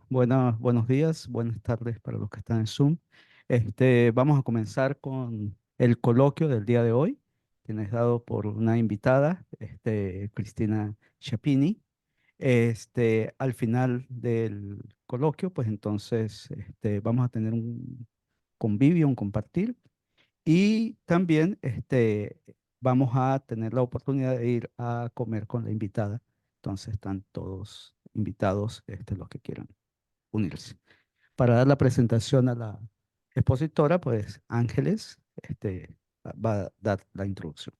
Buenos días, buenas tardes para los que están en Zoom. Vamos a comenzar con el coloquio del día de hoy, quien es dado por una invitada, Cristina Chiappini. Al final del coloquio, pues entonces vamos a tener un convivio, un compartir, y también vamos a tener la oportunidad de ir a comer con la invitada. Entonces están todos invitados, los que quieran unirse. Para dar la presentación a la expositora, pues Ángeles va a dar la introducción.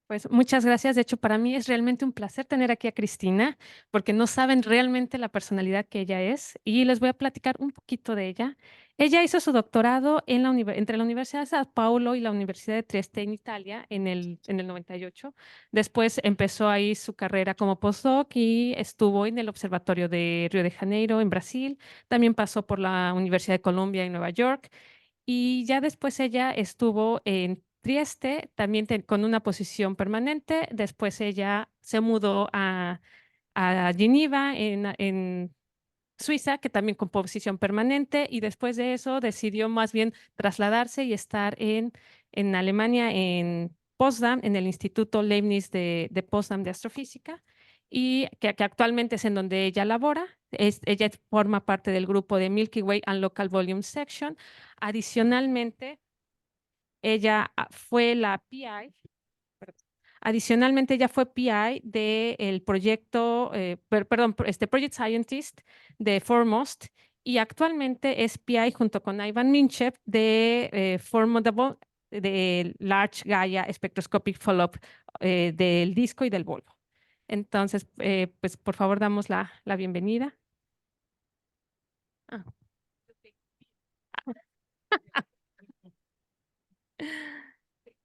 Pues muchas gracias. De hecho, para mí es realmente un placer tener aquí a Cristina, porque no saben realmente la personalidad que ella es y les voy a platicar un poquito de ella. Ella hizo su doctorado en entre la Universidad de Sao Paulo y la Universidad de Trieste en Italia en el 98. Después empezó ahí su carrera como postdoc y estuvo en el Observatorio de Río de Janeiro en Brasil. También pasó por la Universidad de Columbia en Nueva York y ya después ella estuvo en Trieste, también con una posición permanente. Después ella se mudó a Geneva, en Suiza, que también con posición permanente. Y después de eso decidió más bien trasladarse y estar en Alemania, en Potsdam, en el Instituto Leibniz de Potsdam de Astrofísica, y que actualmente es en donde ella labora. Ella forma parte del grupo de Milky Way and Local Volume Section. Adicionalmente, ella fue la PI, perdón. Adicionalmente, ella fue PI del proyecto, perdón, Project Scientist de Foremost, y actualmente es PI junto con Ivan Minchev de Formidable, de Large Gaia Spectroscopic Follow-up del disco y del Volvo. Entonces, pues por favor, damos la bienvenida. Ah.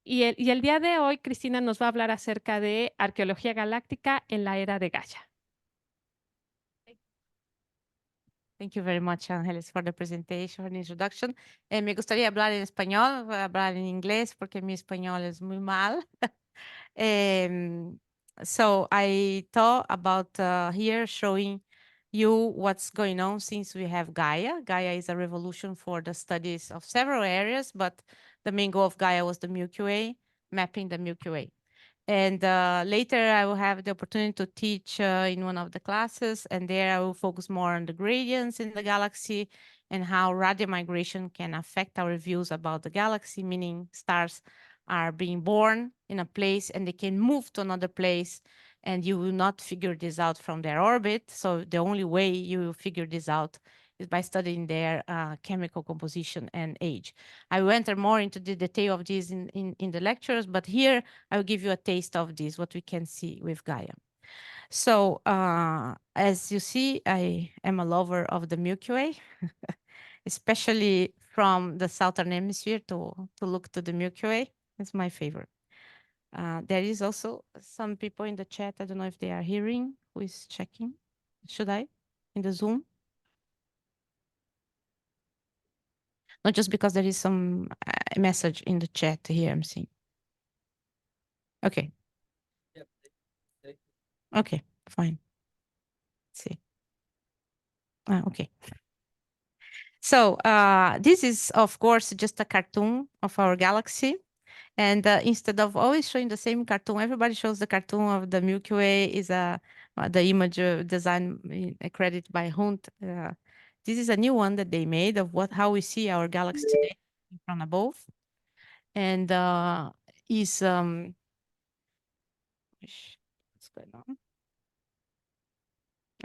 Y el día de hoy, Cristina nos va a hablar acerca de arqueología galáctica en la era de Gaia. Thank you very much, Ángeles, for the presentation and introduction. Me gustaría hablar en español, voy a hablar en inglés porque mi español es muy mal. So I thought about here showing you what's going on since we have Gaia. Gaia is a revolution for the studies of several areas, but the main goal of Gaia was the Milky Way, mapping the Milky Way. And later I will have the opportunity to teach in one of the classes, and there I will focus more on the gradients in the galaxy and how radial migration can affect our views about the galaxy, meaning stars are being born in a place and they can move to another place, and you will not figure this out from their orbit. So the only way you will figure this out is by studying their chemical composition and age. I will enter more into the detail of this in the lectures, but here I will give you a taste of this, what we can see with Gaia. So as you see, I am a lover of the Milky Way, especially from the southern hemisphere to look to the Milky Way. It's my favorite. There is also some people in the chat. I don't know if they are hearing, who is checking. Should I? In the Zoom? Not just because there is some message in the chat here I'm seeing. Okay. Yep. Okay, fine. Let's see. Okay. So this is, of course, just a cartoon of our galaxy. And instead of always showing the same cartoon, everybody shows the cartoon of the Milky Way is the image design credited by Hunt. This is a new one that they made of how we see our galaxy today from above. And what's going on?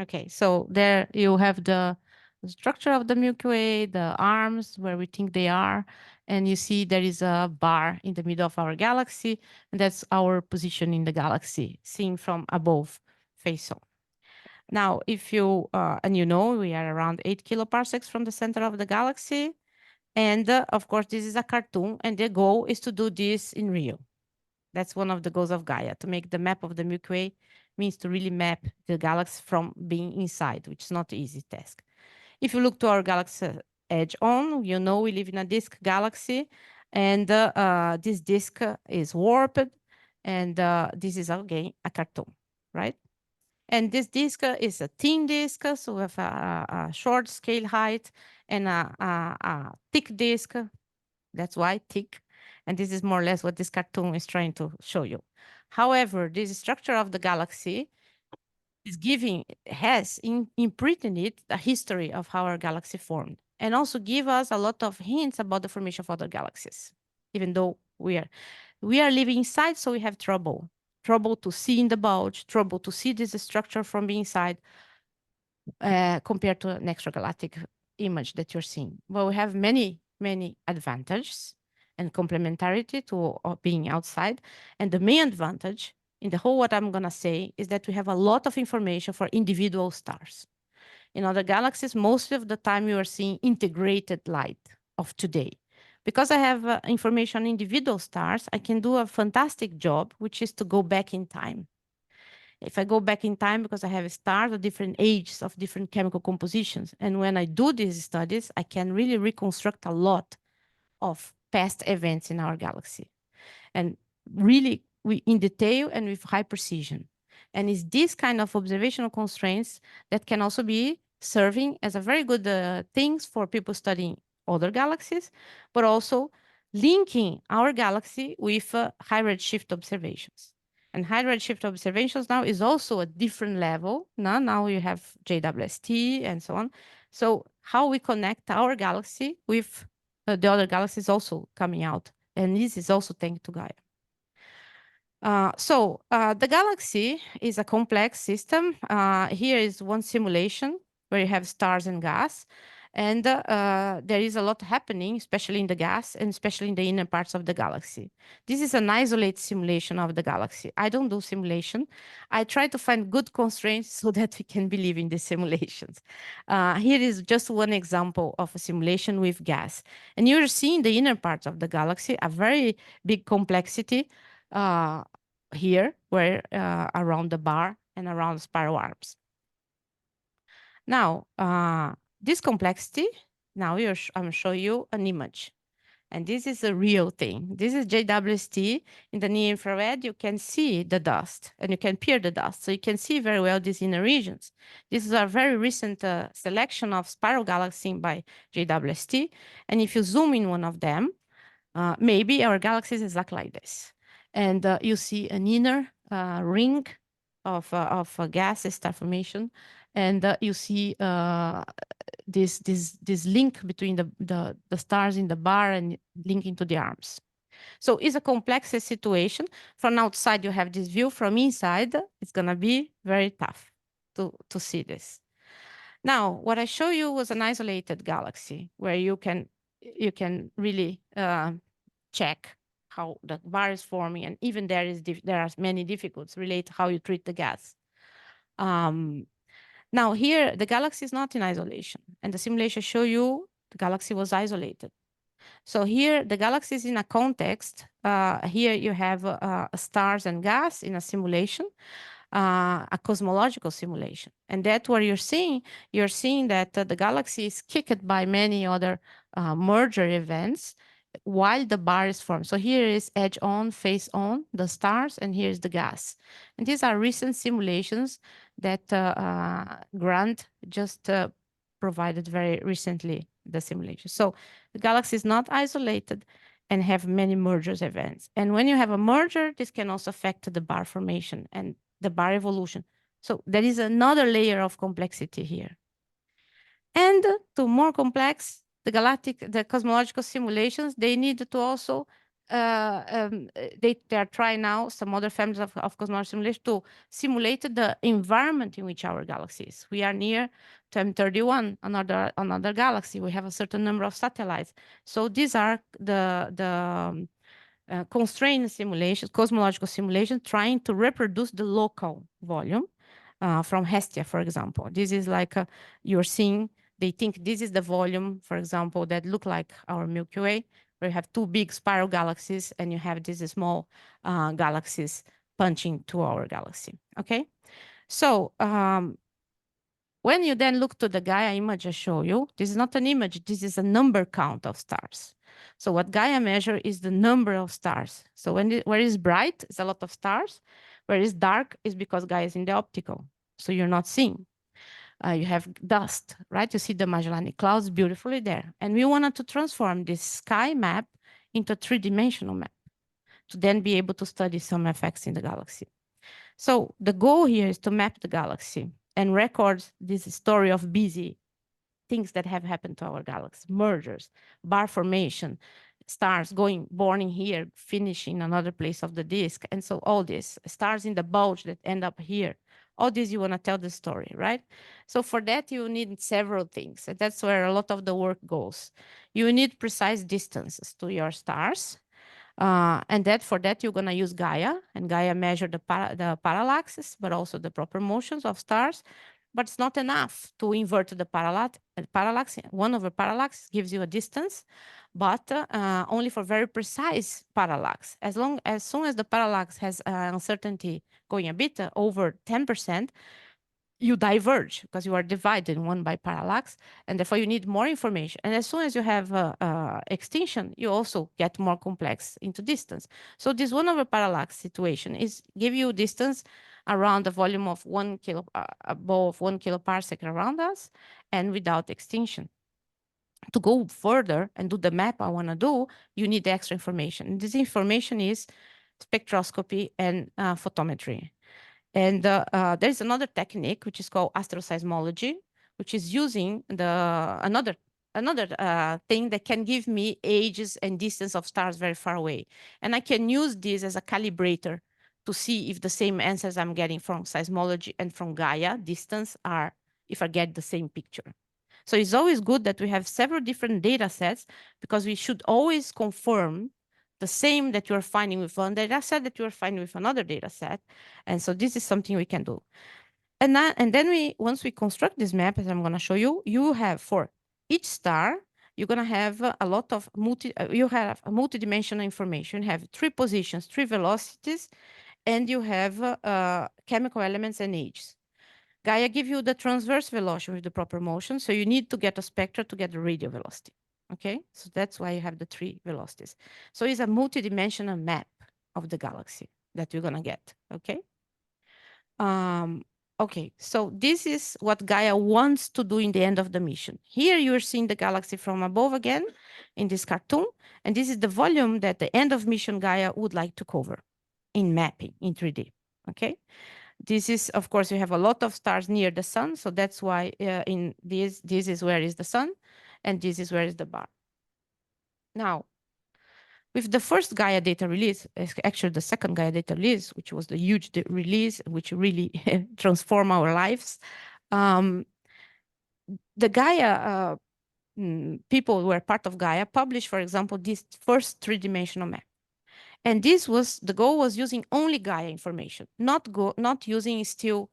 Okay, so there you have the structure of the Milky Way, the arms where we think they are, and you see there is a bar in the middle of our galaxy, and that's our position in the galaxy, seen from above, face on. Now, if you, and you know, we are around 8 kiloparsecs from the center of the galaxy, and of course, this is a cartoon, and the goal is to do this in real. That's one of the goals of Gaia, to make the map of the Milky Way, means to really map the galaxy from being inside, which is not an easy task. If you look to our galaxy edge on, you know we live in a disk galaxy, and this disk is warped, and this is again a cartoon, right? And this disk is a thin disk, so we have a short scale height and a thick disk. That's why thick. And this is more or less what this cartoon is trying to show you. However, this structure of the galaxy is has imprinted it a history of how our galaxy formed, and also give us a lot of hints about the formation of other galaxies, even though we are living inside, so we have trouble to see in the bulge, trouble to see this structure from the inside, compared to an extragalactic image that you're seeing. Well, we have many advantages and complementarity to being outside. And the main advantage in the whole what I'm going to say is that we have a lot of information for individual stars. In other galaxies, most of the time you are seeing integrated light of today. Because I have information on individual stars, I can do a fantastic job, which is to go back in time. If I go back in time, because I have stars of different ages, of different chemical compositions, and when I do these studies, I can really reconstruct a lot of past events in our galaxy. And really, in detail and with high precision. And it's this kind of observational constraints that can also be serving as a very good things for people studying other galaxies, but also linking our galaxy with high redshift observations. And high redshift observations now is also a different level. Now you have JWST and so on. So how we connect our galaxy with the other galaxies also coming out. And this is also thanks to Gaia. The galaxy is a complex system. Here is one simulation where you have stars and gas. And there is a lot happening, especially in the gas and especially in the inner parts of the galaxy. This is an isolated simulation of the galaxy. I don't do simulation. I try to find good constraints so that we can believe in the simulations. Here is just one example of a simulation with gas. And you're seeing the inner parts of the galaxy, a very big complexity here, where around the bar and around the spiral arms. Now, this complexity, now I'm showing you an image. And this is a real thing. This is JWST. In the near infrared, you can see the dust and you can peer the dust. So you can see very well these inner regions. This is a very recent selection of spiral galaxies by JWST. And if you zoom in one of them, maybe our galaxy is exactly like this. And you see an inner ring of gas star formation. And you see this link between the stars in the bar and linking to the arms. So it's a complex situation. From outside, you have this view. From inside, it's going to be very tough to see this. Now, what I show you was an isolated galaxy where you can really check how the bar is forming, and even there are many difficulties related to how you treat the gas. Now here, the galaxy is not in isolation, and the simulation show you the galaxy was isolated. So here, the galaxy is in a context. Here you have stars and gas in a simulation, a cosmological simulation. And that's what you're seeing. You're seeing that the galaxy is kicked by many other merger events while the bar is formed. So here is edge on, face on, the stars, and here's the gas. And these are recent simulations that Grant just provided very recently, the simulation. So the galaxy is not isolated and have many mergers events. And when you have a merger, this can also affect the bar formation and the bar evolution. So there is another layer of complexity here. And to more complex, the cosmological simulations, they need to also, they are trying now some other families of cosmological simulation to simulate the environment in which our galaxy is. We are near to M31, another galaxy. We have a certain number of satellites. So these are the constrained simulations, cosmological simulations, trying to reproduce the local volume from Hestia, for example. This is like you're seeing. They think this is the volume, for example, that look like our Milky Way, where you have two big spiral galaxies and you have these small galaxies punching to our galaxy, okay? So when you then look to the Gaia image I show you, this is not an image, this is a number count of stars. So what Gaia measure is the number of stars. So where it's bright, it's a lot of stars. Where it's dark is because Gaia is in the optical. so you're not seeing. You have dust, right? You see the Magellanic Clouds beautifully there. And we wanted to transform this sky map into a three-dimensional map to then be able to study some effects in the galaxy. So the goal here is to map the galaxy and record this story of busy things that have happened to our galaxy: mergers, bar formation, stars born in here, finishing in another place of the disk. And so all this, stars in the bulge that end up here. All this, you want to tell the story, right? So for that, you need several things. And that's where a lot of the work goes. You need precise distances to your stars. And for that, you're going to use Gaia. And Gaia measure the parallaxes, but also the proper motions of stars. But it's not enough to invert the parallax. 1/parallax gives you a distance, but only for very precise parallax. As soon as the parallax has uncertainty going a bit over 10%, you diverge because you are divided one by parallax, and therefore you need more information. And as soon as you have extinction, you also get more complex into distance. So this 1/parallax situation is give you distance around the volume of above 1 kiloparsec around us, and without extinction. To go further and do the map I want to do, you need extra information. And this information is spectroscopy and photometry. And there's another technique which is called astroseismology, which is using another thing that can give me ages and distance of stars very far away. And I can use this as a calibrator to see if the same answers I'm getting from seismology and from Gaia distance are, if I get the same picture. So it's always good that we have several different data sets, because we should always confirm the same that you're finding with one data set that you're finding with another data set. And so this is something we can do. And then once we construct this map, as I'm going to show you, you have for each star, you're going to have a lot of multidimensional information. You have 3 positions, 3 velocities, and you have chemical elements and ages. Gaia gives you the transverse velocity with the proper motion, so you need to get a spectra to get the radial velocity. Okay, so that's why you have the 3 velocities. So it's a multidimensional map of the galaxy that you're gonna get. Okay. Okay, so this is what Gaia wants to do in the end of the mission. Here you're seeing the galaxy from above again in this cartoon, and this is the volume that the end of mission Gaia would like to cover in mapping in 3D. Okay. This is, of course, you have a lot of stars near the sun, so that's why in this is where is the sun, and this is where is the bar. Now, with the first Gaia data release, actually the second Gaia data release, which was the huge release, which really transformed our lives, the Gaia people who were part of Gaia published, for example, this first 3-dimensional map. And the goal was using only Gaia information, not using still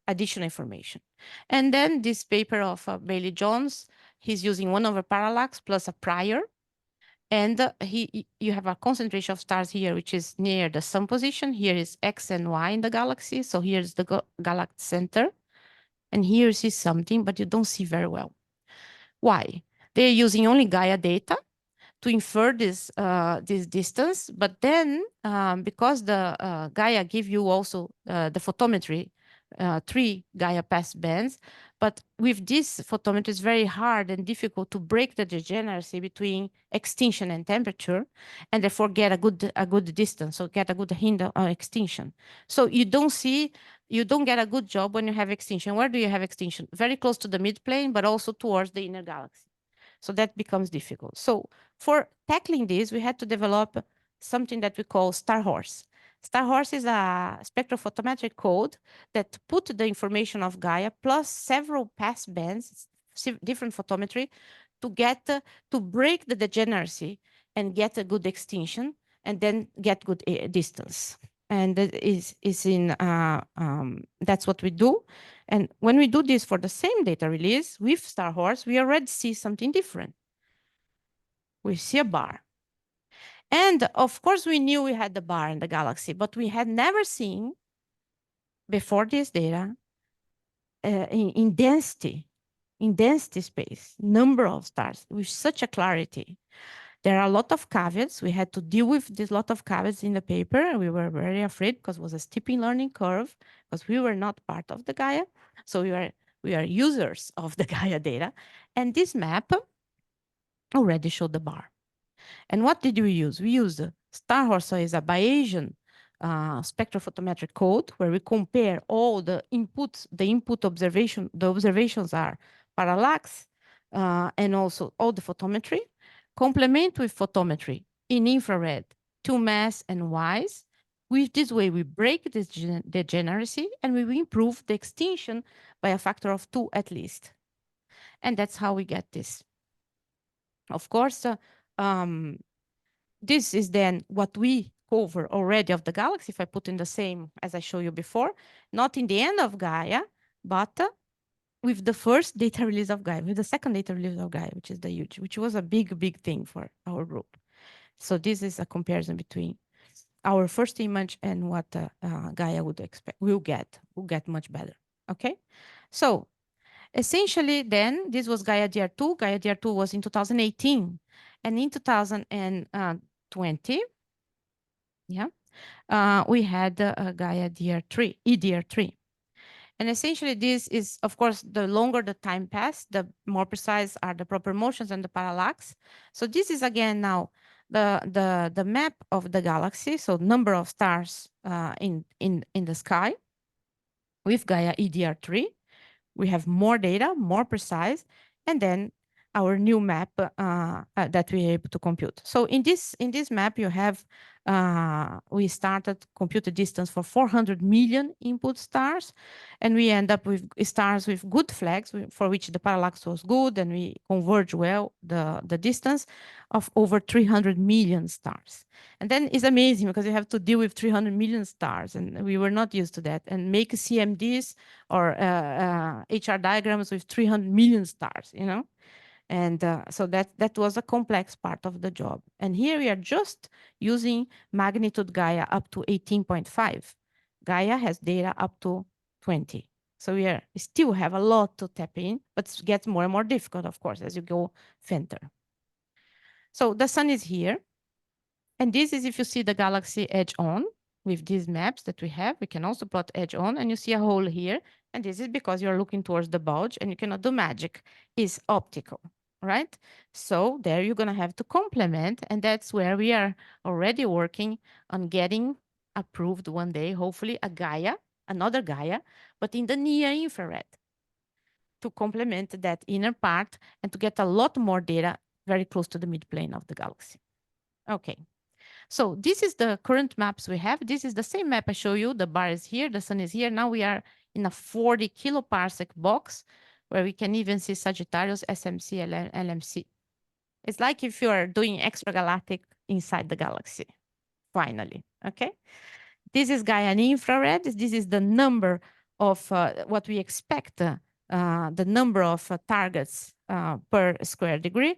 additional information. And then this paper of Bailey Jones, he's using 1/parallax plus a prior. And you have a concentration of stars here, which is near the sun position. Here is X and Y in the galaxy. So here's the galactic center. And here you see something, but you don't see very well. Why? They're using only Gaia data to infer this distance, but then because the Gaia give you also the photometry, 3 Gaia pass bands, but with this photometry it's very hard and difficult to break the degeneracy between extinction and temperature, and therefore get a good distance, or get a good hint on extinction. So you don't get a good job when you have extinction. Where do you have extinction? Very close to the midplane, but also towards the inner galaxy. So that becomes difficult. So for tackling this, we had to develop something that we call Star Horse. Star Horse is a spectrophotometric code that put the information of Gaia plus several pass bands, different photometry, to break the degeneracy and get a good extinction, and then get good distance. And that that's what we do. And when we do this for the same data release with Star Horse, we already see something different. We see a bar. And of course, we knew we had the bar in the galaxy, but we had never seen before this data in density space, number of stars with such a clarity There are a lot of caveats. We had to deal with this lot of caveats in the paper. And we were very afraid because it was a steeping learning curve, because we were not part of the Gaia. So we are users of the Gaia data. And this map already showed the bar. And what did we use? We used Star Horsey is a Bayesian spectrophotometric code where we compare all the inputs, the observations are parallax and also all the photometry, complement with photometry in infrared, to mass and wise. With this way, we break this degeneracy and we will improve the extinction by a factor of 2 at least. And that's how we get this. Of course, this is then what we cover already of the galaxy, if I put in the same as I showed you before, not in the end of Gaia, but with the first data release of Gaia, with the second data release of Gaia, which is the huge, which was a big thing for our group. So this is a comparison between our first image and what Gaia would expect, will get much better, okay? So essentially then, this was Gaia DR2. Gaia DR2 was in 2018. And in 2020, we had Gaia DR3, EDR3. And essentially this is, of course, the longer the time passed, the more precise are the proper motions and the parallax. So this is again now the map of the galaxy, so number of stars in the sky with Gaia EDR3. We have more data, more precise, and then our new map that we're able to compute. So in this map, you have, we started computed distance for 400 million input stars, and we end up with stars with good flags for which the parallax was good, and we converge well the distance of over 300 million stars. And then it's amazing because you have to deal with 300 million stars, and we were not used to that, and make CMDs or HR diagrams with 300 million stars, you know? And so that was a complex part of the job. And here we are just using magnitude Gaia up to 18.5. Gaia has data up to 20. So we still have a lot to tap in, but it gets more and more difficult, of course, as you go fainter. So the sun is here. And this is if you see the galaxy edge on with these maps that we have. We can also plot edge on, and you see a hole here. And this is because you're looking towards the bulge and you cannot do magic. It's optical, right? So there you're going to have to complement. And that's where we are already working on getting approved one day, hopefully a Gaia, another Gaia, but in the near infrared to complement that inner part and to get a lot more data very close to the midplane of the galaxy. Okay. So this is the current maps we have. This is the same map I show you. The bar is here, the sun is here. Now we are in a 40 kiloparsec box where we can even see Sagittarius, SMC, LMC. It's like if you are doing extragalactic inside the galaxy, finally, okay? This is Gaia infrared. This is the number of what we expect, the number of targets per square degree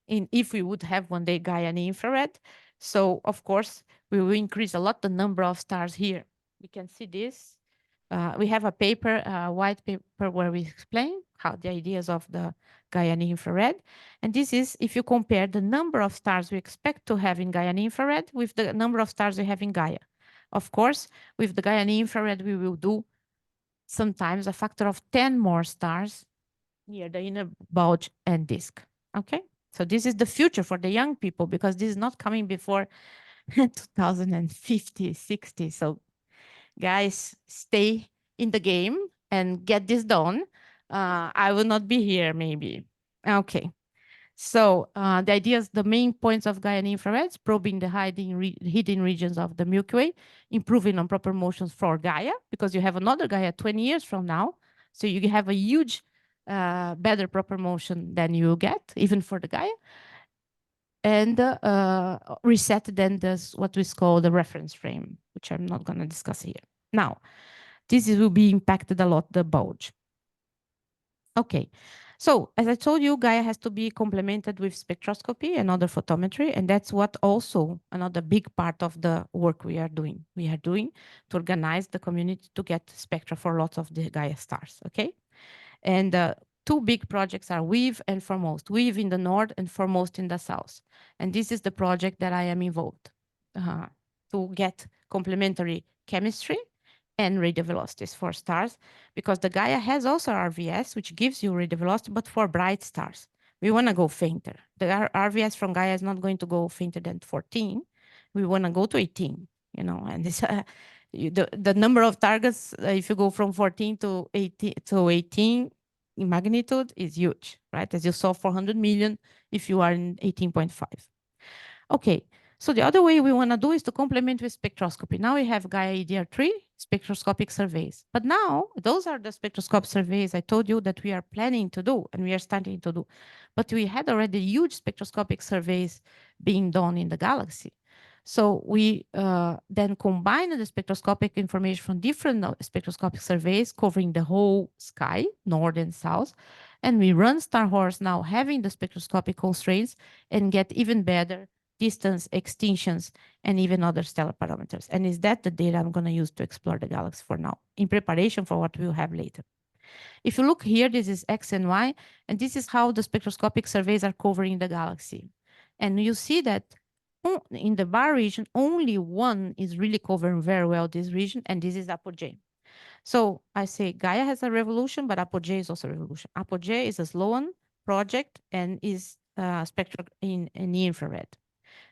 if we would have one day Gaia infrared. So, of course, we will increase a lot the number of stars here. We can see this. We have a paper, white paper, where we explain how the ideas of the Gaia infrared. And this is if you compare the number of stars we expect to have in Gaia infrared with the number of stars we have in Gaia. Of course, with the Gaia infrared, we will do sometimes a factor of 10 more stars near the inner bulge and disk. Okay? So this is the future for the young people, because this is not coming before 2050, 60. So guys, stay in the game and get this done. I will not be here maybe. Okay. So the ideas, the main points of Gaia infrared, probing the hidden regions of the Milky Way, improving on proper motions for Gaia, because you have another Gaia 20 years from now. So you have a huge better proper motion than you get, even for the Gaia. And reset then this, what we call the reference frame, which I'm not going to discuss here. Now, this will be impacted a lot, the bulge. Okay, so as I told you, Gaia has to be complemented with spectroscopy and other photometry, and that's what also another big part of the work we are doing. We are doing to organize the community to get spectra for lots of the Gaia stars, okay? And two big projects are WIV and Foremost. WIV in the north and Foremost in the south. And this is the project that I am involved to get complementary chemistry and radio velocities for stars, because the Gaia has also RVS, which gives you radio velocity, but for bright stars. We want to go fainter. The RVS from Gaia is not going to go fainter than 14. We want to go to 18, you know, and this, the number of targets, if you go from 14 to 18 in magnitude is huge, right? As you saw, 400 million if you are in 18.5. Okay, so the other way we want to do is to complement with spectroscopy. Now we have Gaia EDR3 spectroscopic surveys. But now those are the spectroscope surveys I told you that we are planning to do and we are starting to do. But we had already huge spectroscopic surveys being done in the galaxy. So we then combine the spectroscopic information from different spectroscopic surveys covering the whole sky, north and south. And we run StarHorse now having the spectroscopic constraints and get even better distance, extinctions, and even other stellar parameters. And is that the data I'm going to use to explore the galaxy for now, in preparation for what we'll have later. If you look here, this is X and Y, and this is how the spectroscopic surveys are covering the galaxy. And you see that in the bar region, only one is really covering very well this region, and this is Apogee. So I say Gaia has a revolution, but Apogee is also a revolution. Apogee is a Sloan project and is spectral in the infrared.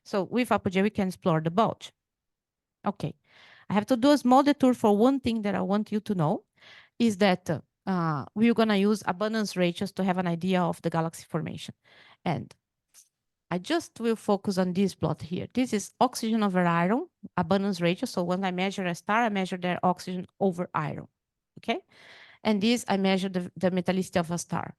So with Apogee, we can explore the bulge. Okay, I have to do a small detour for one thing that I want you to know, is that we're gonna use abundance ratios to have an idea of the galaxy formation. And I just will focus on this plot here. This is oxygen over iron, abundance ratio. So when I measure a star, I measure their oxygen over iron, okay? And this, I measure the metallicity of a star.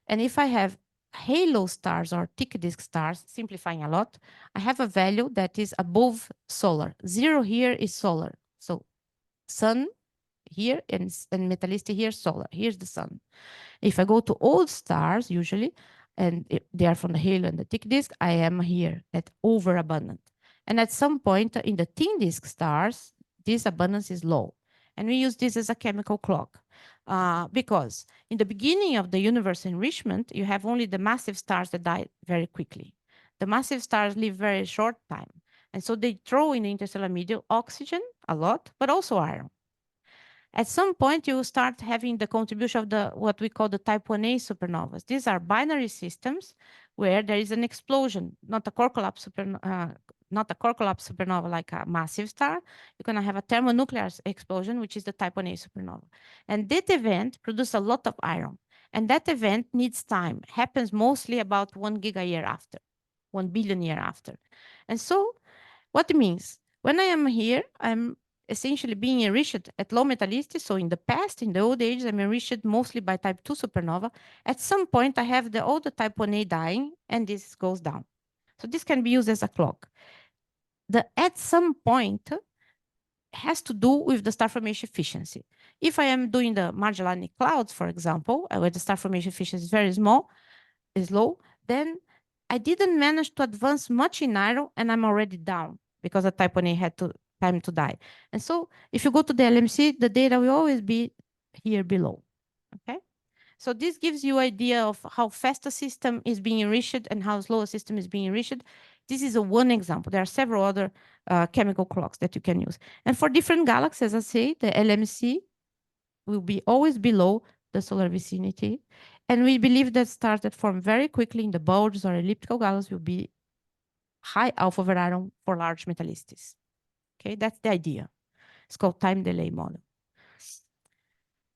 And if I have halo stars or thick disk stars, simplifying a lot, I have a value that is above solar. 0 here is solar. So sun here and metallicity here, solar. Here's the sun. If I go to old stars, usually, and they are from the halo and the thick disk, I am here at overabundant. And at some point in the thin disk stars, this abundance is low. And we use this as a chemical clock. Because in the beginning of the universe enrichment, you have only the massive stars that die very quickly. The massive stars live very short time. And so they throw in the interstellar medium oxygen a lot, but also iron. At some point, you start having the contribution of the what we call the type 1a supernovas. These are binary systems where there is an explosion, not a core collapse supernova like a massive star. You're going to have a thermonuclear explosion, which is the type 1a supernova. And that event produces a lot of iron. And that event needs time, happens mostly about 1 giga-year after, 1 billion year after. And so what it means, when I am here, I'm essentially being enriched at low metallicity. So in the past, in the old ages, I'm enriched mostly by type 2 supernova. At some point, I have all the type 1a dying, and this goes down. So this can be used as a clock. The at some point has to do with the star formation efficiency. If I am doing the Magellanic clouds, for example, where the star formation efficiency is very small, is low, then I didn't manage to advance much in iron, and I'm already down because the type 1a had time to die. And so if you go to the LMC, the data will always be here below, okay? So this gives you an idea of how fast a system is being enriched and how slow a system is being enriched. This is one example. There are several other chemical clocks that you can use. And for different galaxies, as I say, the LMC will be always below the solar vicinity. And we believe that stars that form very quickly in the bulges or elliptical galaxies will be high alpha over iron for large metallicities. Okay, that's the idea. It's called time delay model.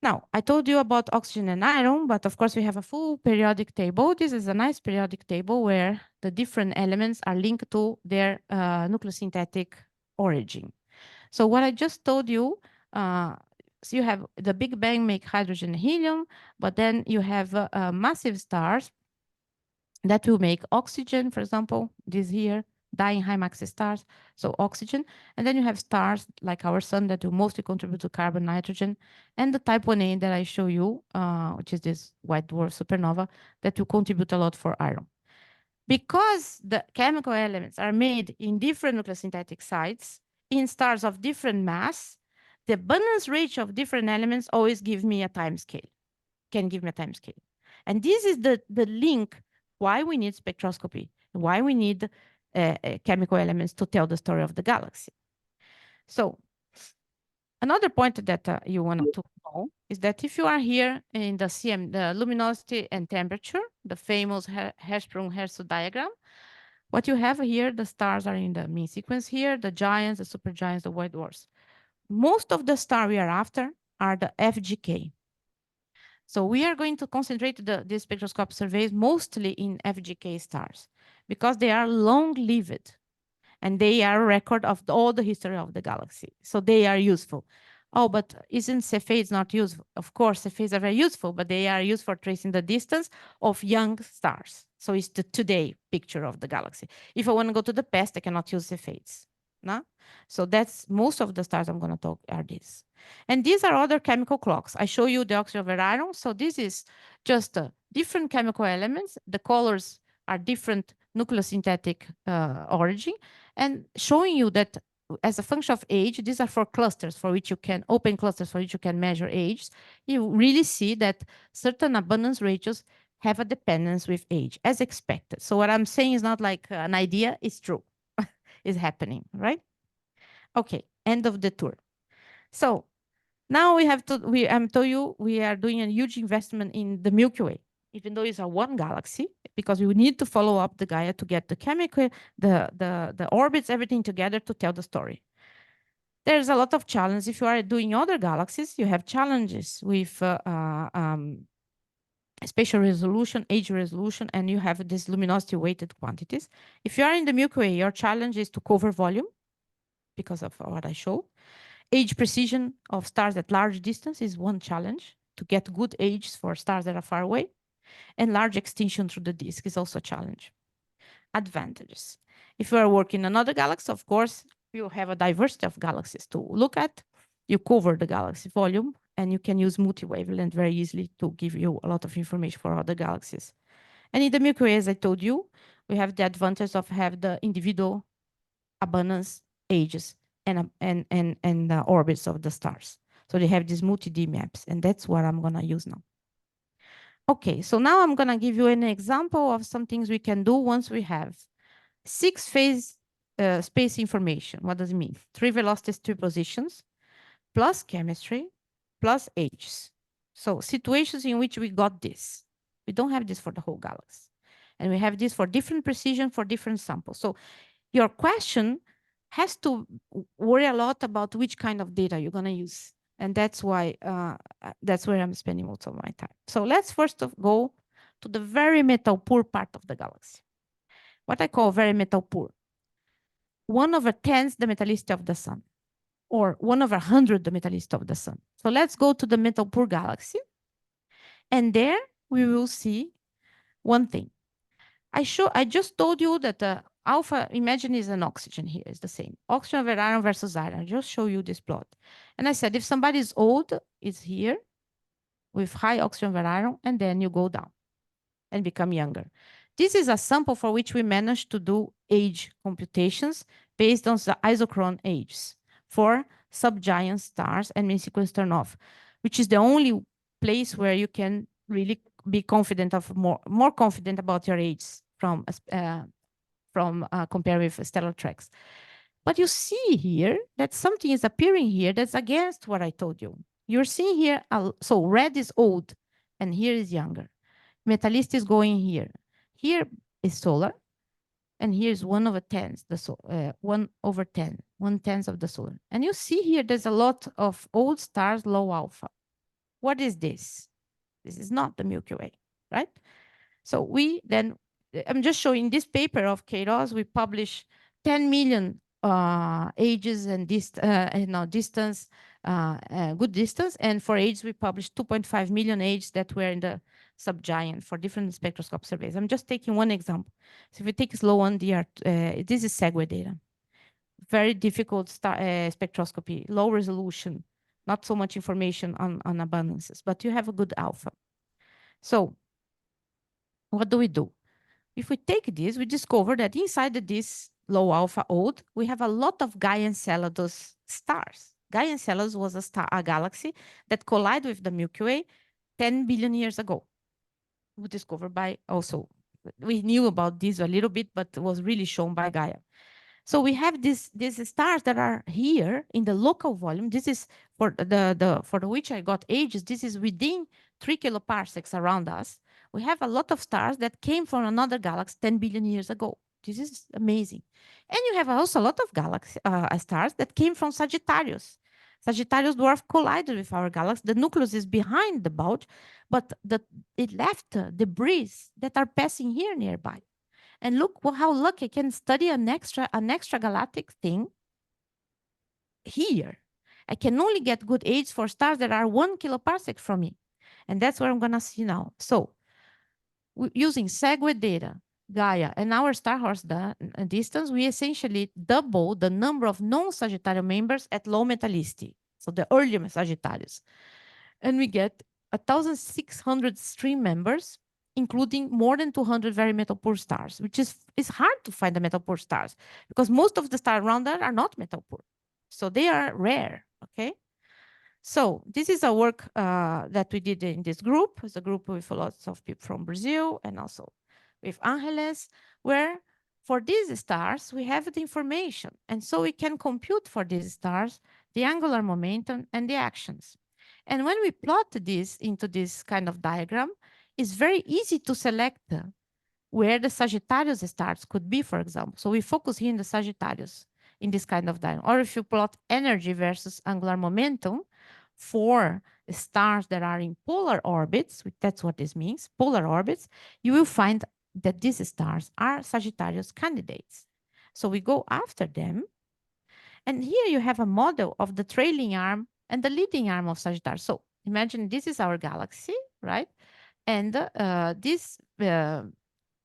Now, I told you about oxygen and iron, but of course we have a full periodic table. This is a nice periodic table where the different elements are linked to their nucleosynthetic origin. So what I just told you, so you have the Big Bang make hydrogen and helium, but then you have massive stars that will make oxygen, for example, this here, dying high mass stars, so oxygen. And then you have stars like our sun that will mostly contribute to carbon, nitrogen, and the type 1a that I show you, which is this white dwarf supernova, that will contribute a lot for iron. Because the chemical elements are made in different nucleosynthetic sites, in stars of different mass, the abundance ratio of different elements always give me a time scale, can give me a time scale. And this is the link why we need spectroscopy, why we need chemical elements to tell the story of the galaxy. So another point that you want to know is that if you are here in the the luminosity and temperature, the famous Hertzsprung-Herschel diagram, what you have here, the stars are in the mean sequence here, the giants, the supergiants, the white dwarfs. Most of the stars we are after are the FGK. So we are going to concentrate the spectroscope surveys mostly in FGK stars because they are long-lived and they are a record of all the history of the galaxy. So they are useful. Oh, but isn't Cepheids not useful? Of course, Cepheids are very useful, but they are used for tracing the distance of young stars. So it's the today picture of the galaxy. If I want to go to the past, I cannot use Cepheids. No? So that's most of the stars I'm going to talk are these. And these are other chemical clocks. I show you the oxygen over iron. So this is just different chemical elements. The colors are different nucleosynthetic origin, and showing you that as a function of age, these are for clusters for which you can, open clusters for which you can measure ages. You really see that certain abundance ratios have a dependence with age, as expected. So what I'm saying is not like an idea, it's true. It's happening, right? Okay, end of the tour. So now we have to, I'm told you, we are doing a huge investment in the Milky Way, even though it's a one galaxy, because we need to follow up the Gaia to get the chemical, the orbits, everything together to tell the story. There's a lot of challenges. If you are doing other galaxies, you have challenges with spatial resolution, age resolution, and you have this luminosity weighted quantities. If you are in the Milky Way, your challenge is to cover volume because of what I showed. Age precision of stars at large distance is one challenge to get good ages for stars that are far away. And large extinction through the disk is also a challenge. Advantages. If you are working in another galaxy, of course, you have a diversity of galaxies to look at. You cover the galaxy volume, and you can use multi-wavelength very easily to give you a lot of information for other galaxies. And in the Milky Way, as I told you, we have the advantage of have the individual abundance, ages, and the orbits of the stars. So they have these multi-D maps, and that's what I'm going to use now. Okay, so now I'm going to give you an example of some things we can do once we have 6-phase space information. What does it mean? 3 velocities, 3 positions, plus chemistry, plus ages. So situations in which we got this. We don't have this for the whole galaxy. And we have this for different precision for different samples. So your question has to worry a lot about which kind of data you're going to use. And that's why, that's where I'm spending most of my time. So let's first go to the very metal poor part of the galaxy. What I call very metal poor. 1/10 the metallicity of the sun, or 1/100 the metallicity of the sun. So let's go to the metal poor galaxy. And there we will see one thing. I just told you that the alpha, imagine is an oxygen here, is the same. Oxygen over iron versus iron. I just show you this plot. And I said, if somebody is old, it's here with high oxygen over iron, and then you go down and become younger. This is a sample for which we managed to do age computations based on the isochron ages for subgiant stars and mean sequence turn-off, which is the only place where you can really be confident of more confident about your ages from compared with stellar tracks. But you see here that something is appearing here that's against what I told you. You're seeing here, so red is old and here is younger. Metallicity is going here. Here is solar, and here is 1/10, 1/10, 1/10 of the solar. And you see here, there's a lot of old stars, low alpha. What is this? This is not the Milky Way, right? So we then, I'm just showing this paper of Queiroz, we publish 10 million ages and distance, good distance. And for ages, we published 2.5 million ages that were in the subgiant for different spectroscope surveys. I'm just taking one example. So if we take slow on DR, this is segue data. Very difficult spectroscopy, low resolution, not so much information on abundances, but you have a good alpha. So what do we do? If we take this, we discover that inside this low alpha old, we have a lot of Gaia Enceladus stars. Gaia Enceladus was a galaxy that collided with the Milky Way 10 billion years ago. discovered by also, we knew about this a little bit, but was really shown by Gaia. So we have these stars that are here in the local volume. This is for which I got ages. This is within 3 kiloparsecs around us. We have a lot of stars that came from another galaxy 10 billion years ago. This is amazing. And you have also a lot of stars that came from Sagittarius. Sagittarius dwarf collided with our galaxy. The nucleus is behind the bulge, but it left debris that are passing here nearby. And look how lucky I can study an extra galactic thing here. I can only get good age for stars that are 1 kiloparsec from me. And that's what I'm going to see now. So using segue data, Gaia, and our star horse distance, we essentially double the number of non-Sagittarius members at low metallicity. So the earlier Sagittarius. And we get 1,600 stream members, including more than 200 very metal poor stars, which is hard to find the metal poor stars because most of the stars around there are not metal poor. So they are rare, okay? So this is a work that we did in this group. It's a group with lots of people from Brazil and also with Angeles, where for these stars, we have the information. And so we can compute for these stars the angular momentum and the actions. And when we plot this into this kind of diagram, it's very easy to select where the Sagittarius stars could be, for example. So we focus here in the Sagittarius in this kind of diagram. Or if you plot energy versus angular momentum for stars that are in polar orbits, that's what this means, polar orbits, you will find that these stars are Sagittarius candidates. So we go after them. And here you have a model of the trailing arm and the leading arm of Sagittarius. So imagine this is our galaxy, right? And this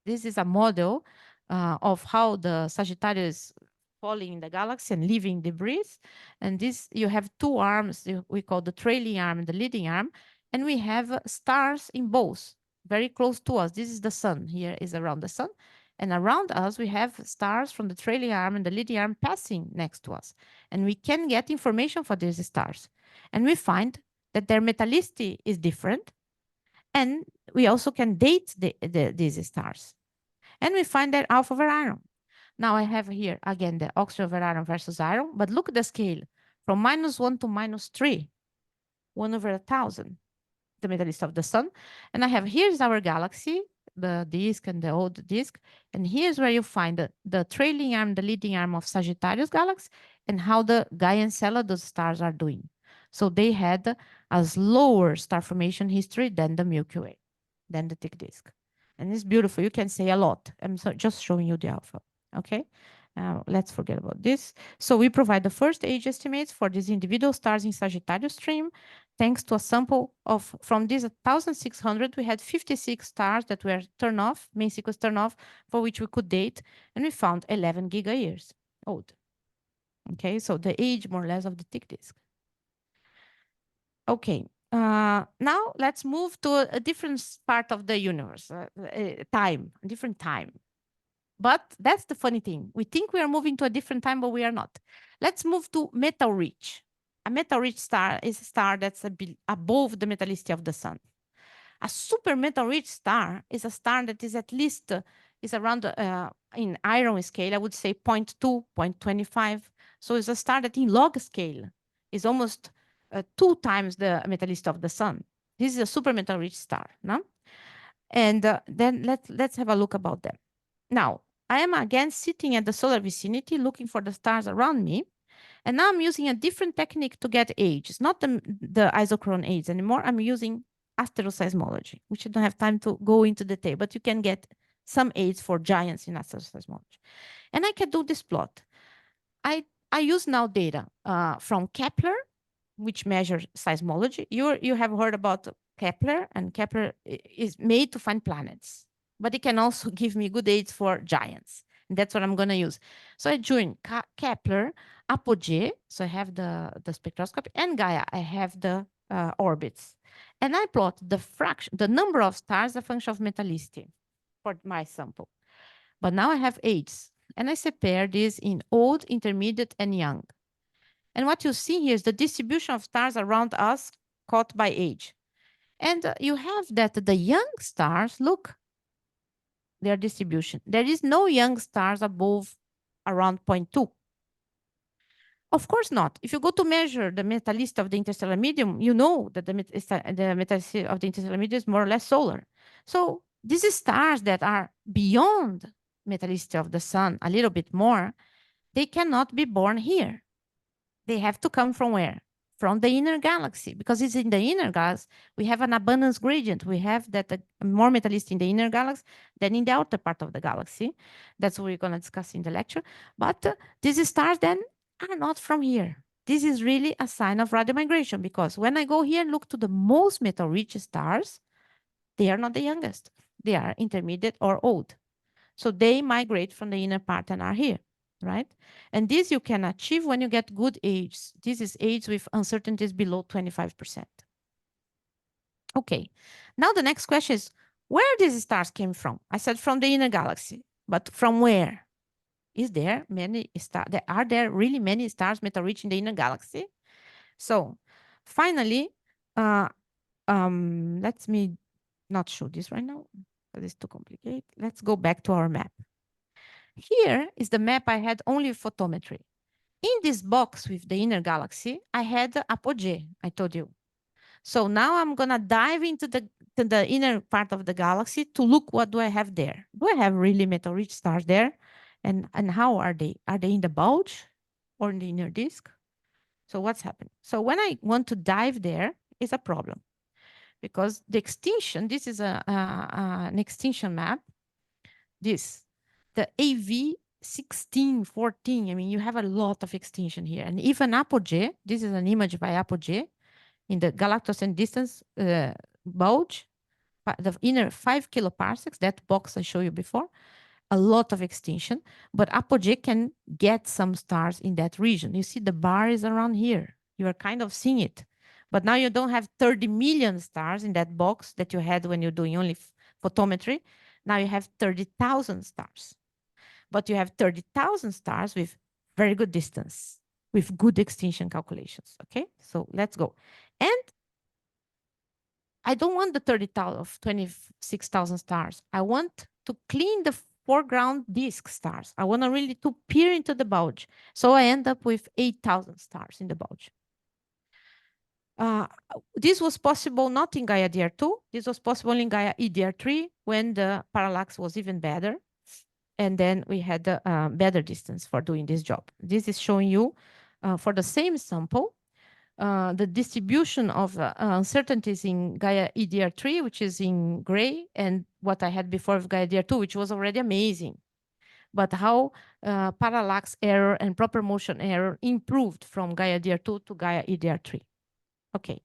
is a model of how the Sagittarius falling in the galaxy and leaving debris. And this, you have two arms, we call the trailing arm and the leading arm. And we have stars in both, very close to us. This is the sun, here is around the sun. And around us, we have stars from the trailing arm and the leading arm passing next to us. And we can get information for these stars. And we find that their metallicity is different. And we also can date these stars. And we find that alpha over iron. Now I have here, again, the oxygen over iron versus iron. But look at the scale. From -1 to -3. 1 over 1,000. The metallicity of the sun. And I have, here's our galaxy, the disk and the old disk. And here's where you find the trailing arm, the leading arm of Sagittarius galaxy, and how the Gaia and Enceladus stars are doing. So they had a slower star formation history than the Milky Way, than the thick disk. And it's beautiful. You can say a lot. I'm just showing you the alpha. Okay. Let's forget about this. So we provide the first age estimates for these individual stars in Sagittarius stream. Thanks to a sample of, from these 1,600, we had 56 stars that were turned off, main sequence turned off, for which we could date, and we found 11 giga-years old. Okay, so the age more or less of the thick disk. Okay, now let's move to a different part of the universe, time, a different time. But that's the funny thing. We think we are moving to a different time, but we are not. Let's move to metal-rich. A metal-rich star is a star that's above the metallicity of the sun. A super metal-rich star is a star that is at least, is around, in iron scale, I would say 0.2, 0.25. So it's a star that in log scale is almost 2 times the metallicity of the sun. This is a super metal-rich star, no? And then let's have a look about them. Now, I am again sitting at the solar vicinity looking for the stars around me. And now I'm using a different technique to get age. It's not the isochron age anymore. I'm using asteroseismology, which I don't have time to go into detail, but you can get some age for giants in asteroseismology. And I can do this plot. I use now data from Kepler, which measures seismology. You have heard about Kepler, and Kepler is made to find planets, but it can also give me good aids for giants. And that's what I'm going to use. So I join Kepler, Apogee, so I have the spectroscopy, and Gaia, I have the orbits. And I plot the fraction, the number of stars, a function of metallicity for my sample. But now I have ages, and I separe this in old, intermediate, and young. And what you see here is the distribution of stars around us caught by age. And you have that the young stars, look, their distribution. There is no young stars above around 0.2. Of course not. If you go to measure the metallicity of the interstellar medium, you know that the metallicity of the interstellar medium is more or less solar. So these stars that are beyond metallicity of the sun a little bit more, they cannot be born here. They have to come from where? From the inner galaxy, because it's in the inner galaxy. We have an abundance gradient. We have that more metallicity in the inner galaxy than in the outer part of the galaxy. That's what we're going to discuss in the lecture. But these stars then are not from here. This is really a sign of radio migration, because when I go here and look to the most metal-rich stars, they are not the youngest. They are intermediate or old. So they migrate from the inner part and are here, right? And this you can achieve when you get good age. This is age with uncertainties below 25%. Okay, now the next question is, where these stars came from? I said from the inner galaxy, but from where? Is there many stars? Are there really many stars metal-rich in the inner galaxy? So finally, let me not show this right now, because it's too complicated. Let's go back to our map. Here is the map I had only photometry. In this box with the inner galaxy, I had apogee, I told you. So now I'm going to dive into the inner part of the galaxy to look what do I have there. Do I have really metal-rich stars there? And how are they? Are they in the bulge or in the inner disk? So what's happening? So when I want to dive there, it's a problem. Because the extinction, this is an extinction map. This, the AV 16, 14, I mean, you have a lot of extinction here. And even apogee, this is an image by apogee in the galactoscene distance bulge, the inner 5 kiloparsecs, that box I showed you before, a lot of extinction, but apogee can get some stars in that region. You see the bar is around here. You are kind of seeing it. But now you don't have 30 million stars in that box that you had when you're doing only photometry. Now you have 30,000 stars. But you have 30,000 stars with very good distance, with good extinction calculations. Okay, so let's go. And I don't want the 30,000 of 26,000 stars. I want to clean the foreground disk stars. I want to really to peer into the bulge. So I end up with 8,000 stars in the bulge. This was possible not in Gaia DR2. This was possible in Gaia EDR3 when the parallax was even better. And then we had a better distance for doing this job. This is showing you for the same sample, the distribution of uncertainties in Gaia EDR3, which is in gray, and what I had before of Gaia EDR2, which was already amazing. But how parallax error and proper motion error improved from Gaia EDR2 to Gaia EDR3. Okay,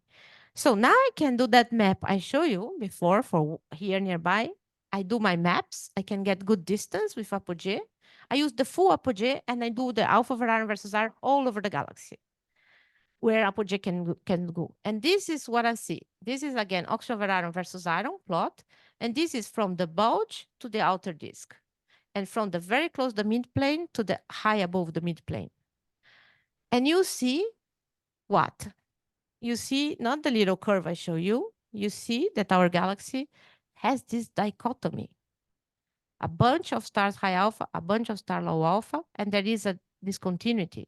so now I can do that map I showed you before for here nearby. I do my maps. I can get good distance with apogee. I use the full apogee and I do the alpha Varanium versus R all over the galaxy where apogee can go. And this is what I see. This is again oxygen Varanium versus iron plot. And this is from the bulge to the outer disk. And from the very close the midplane to the high above the midplane. And you see what? You see not the little curve I show you. You see that our galaxy has this dichotomy. A bunch of stars high alpha, a bunch of stars low alpha, and there is a discontinuity.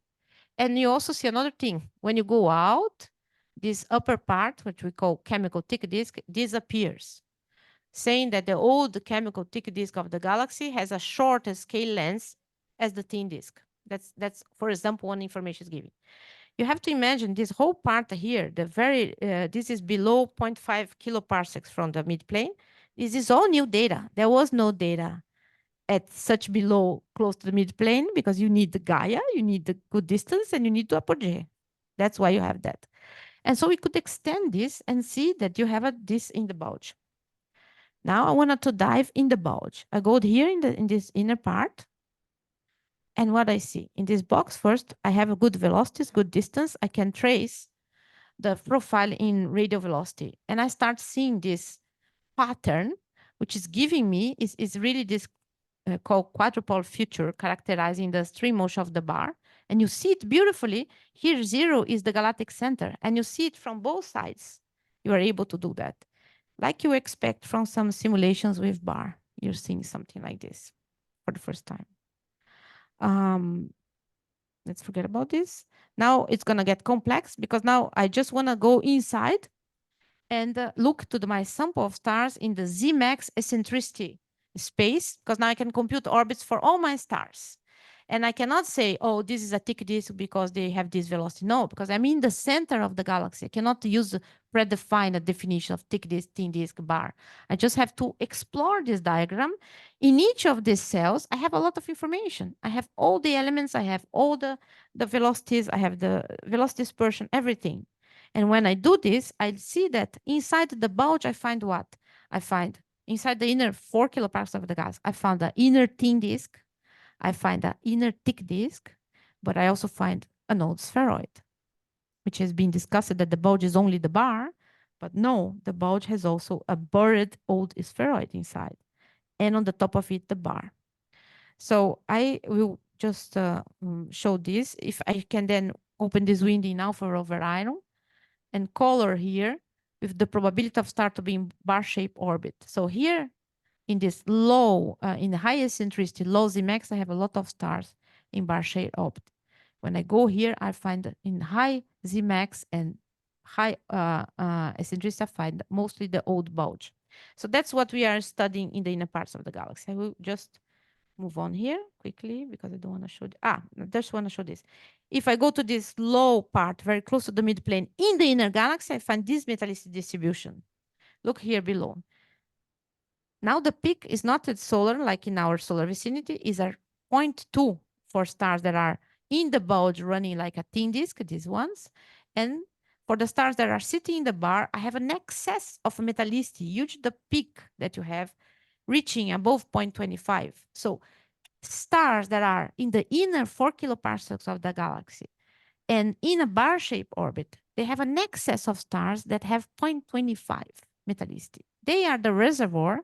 And you also see another thing. When you go out, this upper part, which we call chemical thick disk, disappears, saying that the old chemical thick disk of the galaxy has a shorter scale length as the thin disk. That's for example, one information is given. You have to imagine this whole part here, this is below 0.5 kiloparsecs from the midplane. This is all new data. There was no data at such below close to the midplane because you need the Gaia, you need the good distance, and you need the apogee. That's why you have that. And so we could extend this and see that you have this in the bulge. Now I wanted to dive in the bulge. I go here in this inner part. And what I see in this box, first, I have a good velocities, good distance. I can trace the profile in radial velocity. And I start seeing this pattern, which is giving me, is really this called quadrupole future, characterizing the stream motion of the bar. And you see it beautifully. Here, 0 is the galactic center. And you see it from both sides. You are able to do that. like you expect from some simulations with bar. You're seeing something like this for the first time. Let's forget about this. Now it's gonna get complex because now I just wanna go inside and look to my sample of stars in the Zmax eccentricity space, because now I can compute orbits for all my stars. And I cannot say, oh, this is a thick disk because they have this velocity. No, because I'm in the center of the galaxy. I cannot use predefined definition of thick disk, thin disk, bar. I just have to explore this diagram. In each of these cells, I have a lot of information. I have all the elements. I have all the velocities. I have the velocity dispersion, everything. And when I do this, I see that inside the bulge, I find what? I find inside the inner 4 kiloparsecs of the gas, I found the inner thin disk. I find the inner thick disk, but I also find an old spheroid, which has been discussed that the bulge is only the bar, but no, the bulge has also a buried old spheroid inside, and on the top of it, the bar. So I will just show this. If I can then open this window now for over iron and color here with the probability of star to be in bar-shaped orbit. So here in this low, in the high eccentricity, low Zmax, I have a lot of stars in bar-shaped orbit. When I go here, I find in high Zmax and high eccentricity, I find mostly the old bulge. So that's what we are studying in the inner parts of the galaxy. I will just move on here quickly because I don't want to show. I just want to show this. If I go to this low part, very close to the midplane in the inner galaxy, I find this metallicity distribution. Look here below. Now the peak is not at solar, like in our solar vicinity, is a 0.2 for stars that are in the bulge running like a thin disk, these ones. And for the stars that are sitting in the bar, I have an excess of metallicity, huge the peak that you have reaching above 0.25. So stars that are in the inner 4 kiloparsecs of the galaxy and in a bar-shaped orbit, they have an excess of stars that have 0.25 metallicity. They are the reservoir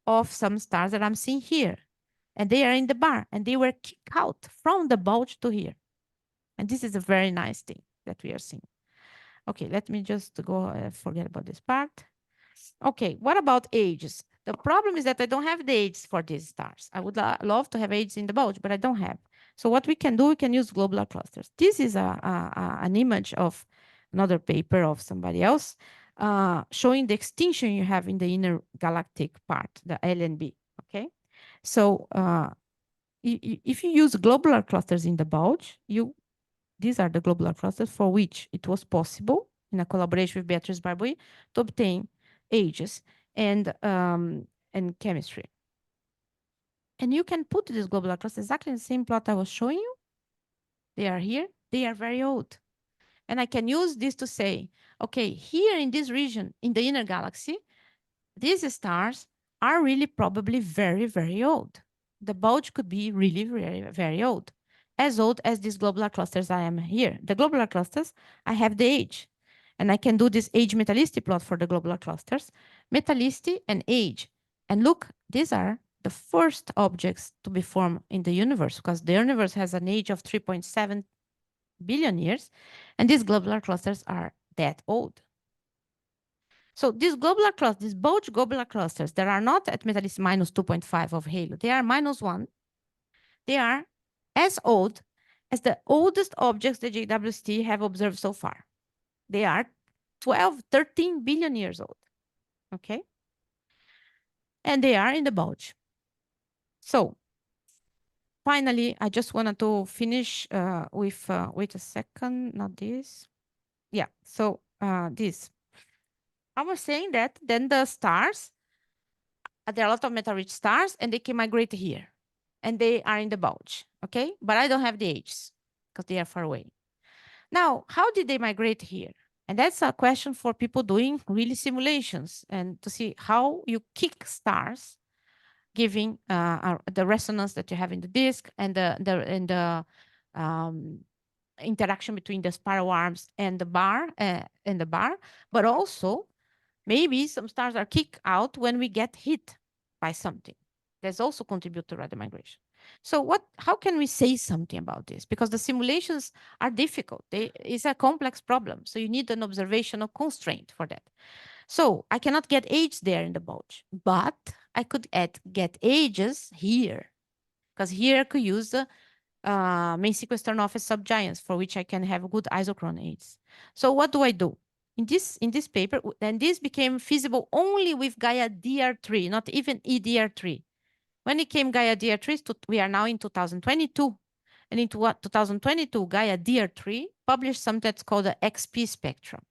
of some stars that I'm seeing here. And they are in the bar, and they were kicked out from the bulge to here. And this is a very nice thing that we are seeing. Okay, let me just go forget about this part. Okay, what about ages? The problem is that I don't have the ages for these stars. I would love to have ages in the bulge, but I don't have. So what we can do, we can use globular clusters. This is an image of another paper of somebody else showing the extinction you have in the inner galactic part, the LNB, okay? So if you use globular clusters in the bulge, these are the globular clusters for which it was possible in a collaboration with Beatrice Barboui to obtain ages and chemistry. And you can put these globular clusters exactly in the same plot I was showing you. They are here. They are very old. And I can use this to say, okay, here in this region, in the inner galaxy, these stars are really probably very, very old. The bulge could be really very, very old, as old as these globular clusters I am here. The globular clusters, I have the age. And I can do this age metallicity plot for the globular clusters, metallicity and age. And look, these are the first objects to be formed in the universe, because the universe has an age of 3.7 billion years, and these globular clusters are that old. So these globular clusters, these bulge globular clusters that are not at metallicity minus 2.5 of halo, they are -1. They are as old as the oldest objects the JWST have observed so far. They are 12, 13 billion years old, okay? And they are in the bulge. So finally, I just wanted to finish with, wait a second, not this. Yeah, so this. I was saying that then the stars, there are a lot of metal-rich stars and they can migrate here and they are in the bulge, okay? But I don't have the ages because they are far away. Now, how did they migrate here? And that's a question for people doing really simulations and to see how you kick stars, giving the resonance that you have in the disk and the interaction between the spiral arms and the bar, but also maybe some stars are kicked out when we get hit by something. That's also contribute to radial migration. So how can we say something about this? Because the simulations are difficult. It's a complex problem. So you need an observational constraint for that. So I cannot get age there in the bulge, but I could get ages here, because here I could use the main sequence turn-off as subgiants, for which I can have good isochron aids. So what do I do? In this paper, and this became feasible only with Gaia DR3, not even EDR3. When it came Gaia DR3, we are now in 2022. And in 2022, Gaia DR3 published something that's called the XP spectrum.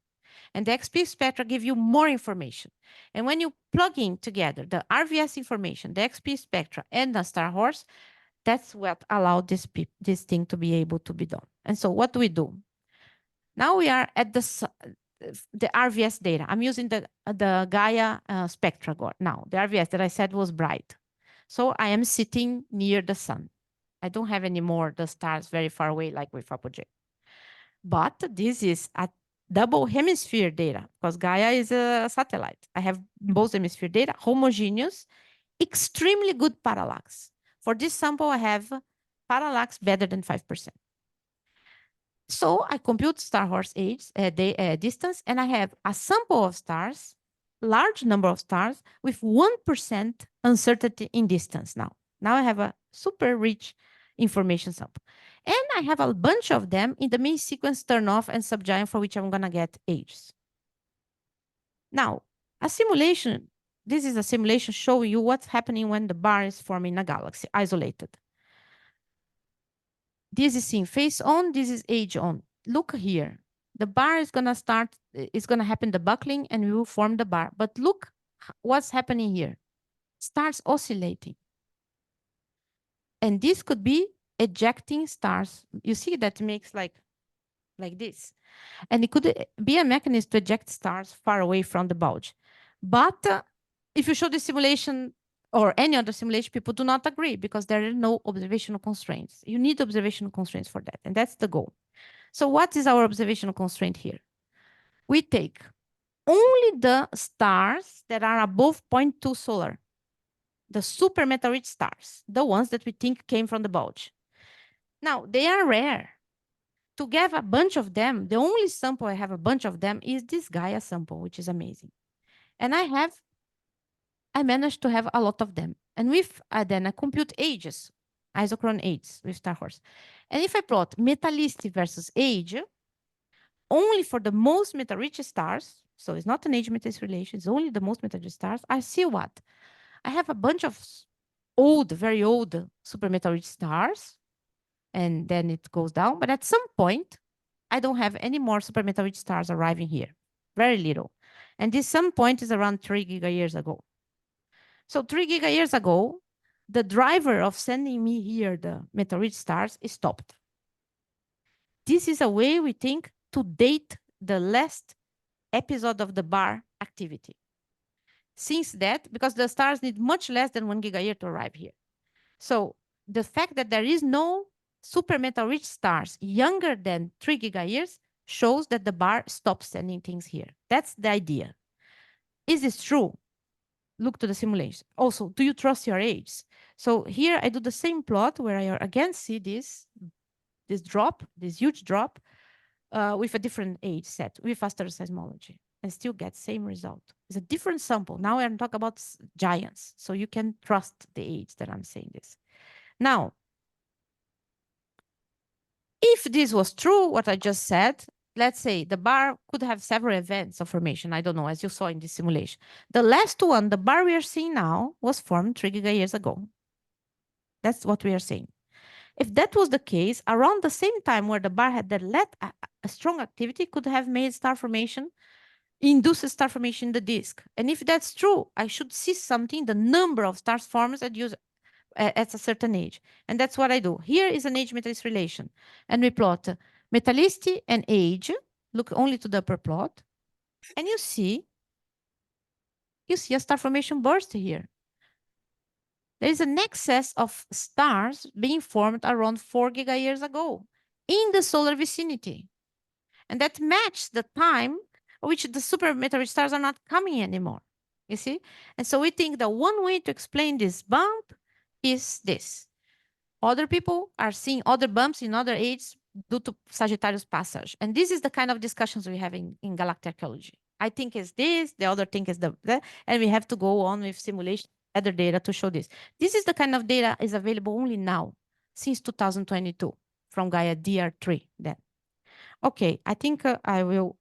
And the XP spectra give you more information. And when you plug in together the RVS information, the XP spectra, and the star horse, that's what allowed this thing to be able to be done. And so what do we do? Now we are at the RVS data. I'm using the Gaia spectra now. The RVS that I said was bright. So I am sitting near the sun. I don't have anymore the stars very far away like with Apogee. But this is a double hemisphere data, because Gaia is a satellite. I have both hemisphere data, homogeneous, extremely good parallax. For this sample, I have parallax better than 5%. So I compute star horse age, distance, and I have a sample of stars, large number of stars with 1% uncertainty in distance now. Now I have a super rich information sample. And I have a bunch of them in the main sequence turn-off and subgiant, for which I'm going to get ages. Now, a simulation, this is a simulation showing you what's happening when the bar is forming a galaxy, isolated. This is in face on, this is age on. Look here. The bar is going to start, it's going to happen the buckling, and we will form the bar. But look what's happening here. Stars oscillating. And this could be ejecting stars. You see that makes like this. And it could be a mechanism to eject stars far away from the bulge. But if you show the simulation or any other simulation, people do not agree because there are no observational constraints. You need observational constraints for that, and that's the goal. So what is our observational constraint here? We take only the stars that are above 0.2 solar, the super meta-rich stars, the ones that we think came from the bulge. Now, they are rare. To get a bunch of them, the only sample I have a bunch of them is this Gaia sample, which is amazing. And I managed to have a lot of them. And with then I compute ages, isochron ages with star horse. And if I plot metallicity versus age, only for the most meta-rich stars, so it's not an age-metallicity relation, it's only the most meta-rich stars, I see what? I have a bunch of old, very old super meta-rich stars, and then it goes down. But at some point, I don't have any more super meta-rich stars arriving here, very little. And this some point is around 3 gigayears ago. So 3 gigayears ago, the driver of sending me here the meta-rich stars is stopped. This is a way we think to date the last episode of the bar activity. Since that, because the stars need much less than 1 gigayear to arrive here. So the fact that there is no super meta-rich stars younger than 3 gigayears shows that the bar stops sending things here. That's the idea. Is this true? Look to the simulation. Also, do you trust your age? So here I do the same plot where I again see this drop, this huge drop with a different age set, with faster seismology, and still get same result. It's a different sample. Now I'm talking about giants, so you can trust the age that I'm saying this. Now, if this was true, what I just said, let's say the bar could have several events of formation. I don't know, as you saw in this simulation. The last one, the bar we are seeing now, was formed 3 gigayears ago. That's what we are saying. If that was the case, around the same time where the bar had a strong activity, could have made star formation, induces star formation in the disk. And if that's true, I should see something, the number of stars formed at a certain age. And that's what I do. Here is an age-metallicity relation. And we plot metallicity and age. Look only to the upper plot. And you see a star formation burst here. There is an excess of stars being formed around 4 gigayears ago in the solar vicinity. And that matches the time at which the super meta-rich stars are not coming anymore. You see? And so we think that one way to explain this bump is this. Other people are seeing other bumps in other ages due to Sagittarius passage. And this is the kind of discussions we have in galactic archaeology. I think it's this, the other thing is that, and we have to go on with simulation, other data to show this. This is the kind of data is available only now, since 2022, from Gaia DR3 then. Okay, I think I will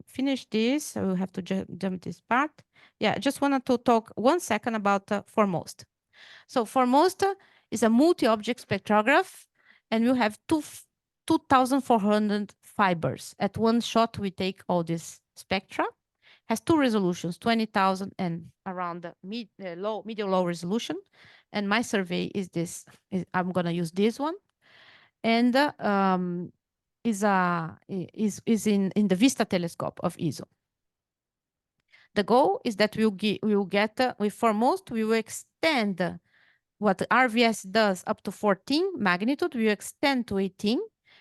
finish this. I will have to jump this part. Yeah, I just wanted to talk 1 second about Foremost. So Foremost is a multi-object spectrograph, and you have 2,400 fibers. At one shot, we take all this spectra. Has 2 resolutions, 20,000 and around the medium-low resolution. And my survey is this. I'm going to use this one. And is in the Vista telescope of ESO. The goal is that we will get with Foremost, we will extend what RVS does up to 14 magnitude, we will extend to 18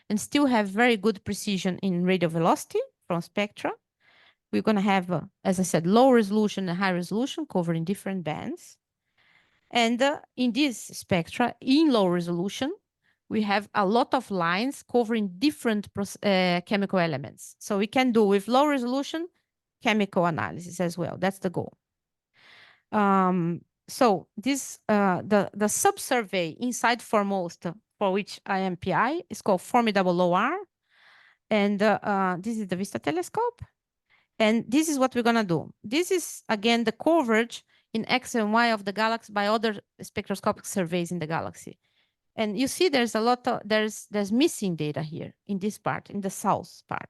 and still have very good precision in radial velocity from spectra. We're going to have, as I said, low resolution and high resolution covering different bands. And in this spectra, in low resolution, we have a lot of lines covering different chemical elements. So we can do with low resolution chemical analysis as well. That's the goal. So this the sub-survey inside Foremost, for which I am PI, is called Formidable OR. And this is the Vista telescope. And this is what we're going to do. This is, again, the coverage in X and Y of the galaxy by other spectroscopic surveys in the galaxy. And you see there's a lot of, there's missing data here in this part, in the south part.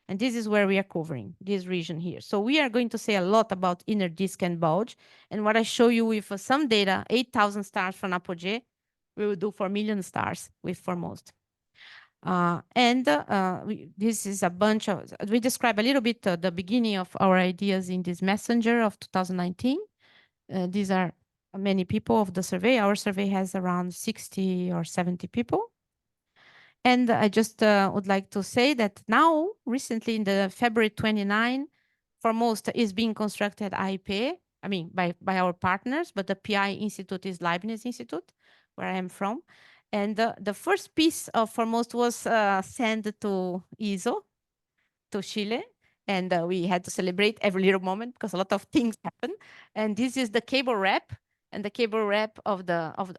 And this is where we are covering, this region here. So we are going to say a lot about inner disk and bulge. And what I show you with some data, 8,000 stars from Apogee, we will do 4 million stars with Foremost. This is a bunch of, we describe a little bit the beginning of our ideas in this messenger of 2019. These are many people of the survey. Our survey has around 60 or 70 people. And I just would like to say that now, recently in the February 29, Foremost is being constructed at IPE, I mean, by our partners, but the PI Institute is Leibniz Institute, where I am from. And the first piece of Foremost was sent to ESO, to Chile. And we had to celebrate every little moment because a lot of things happen. And this is the cable wrap, and the cable wrap of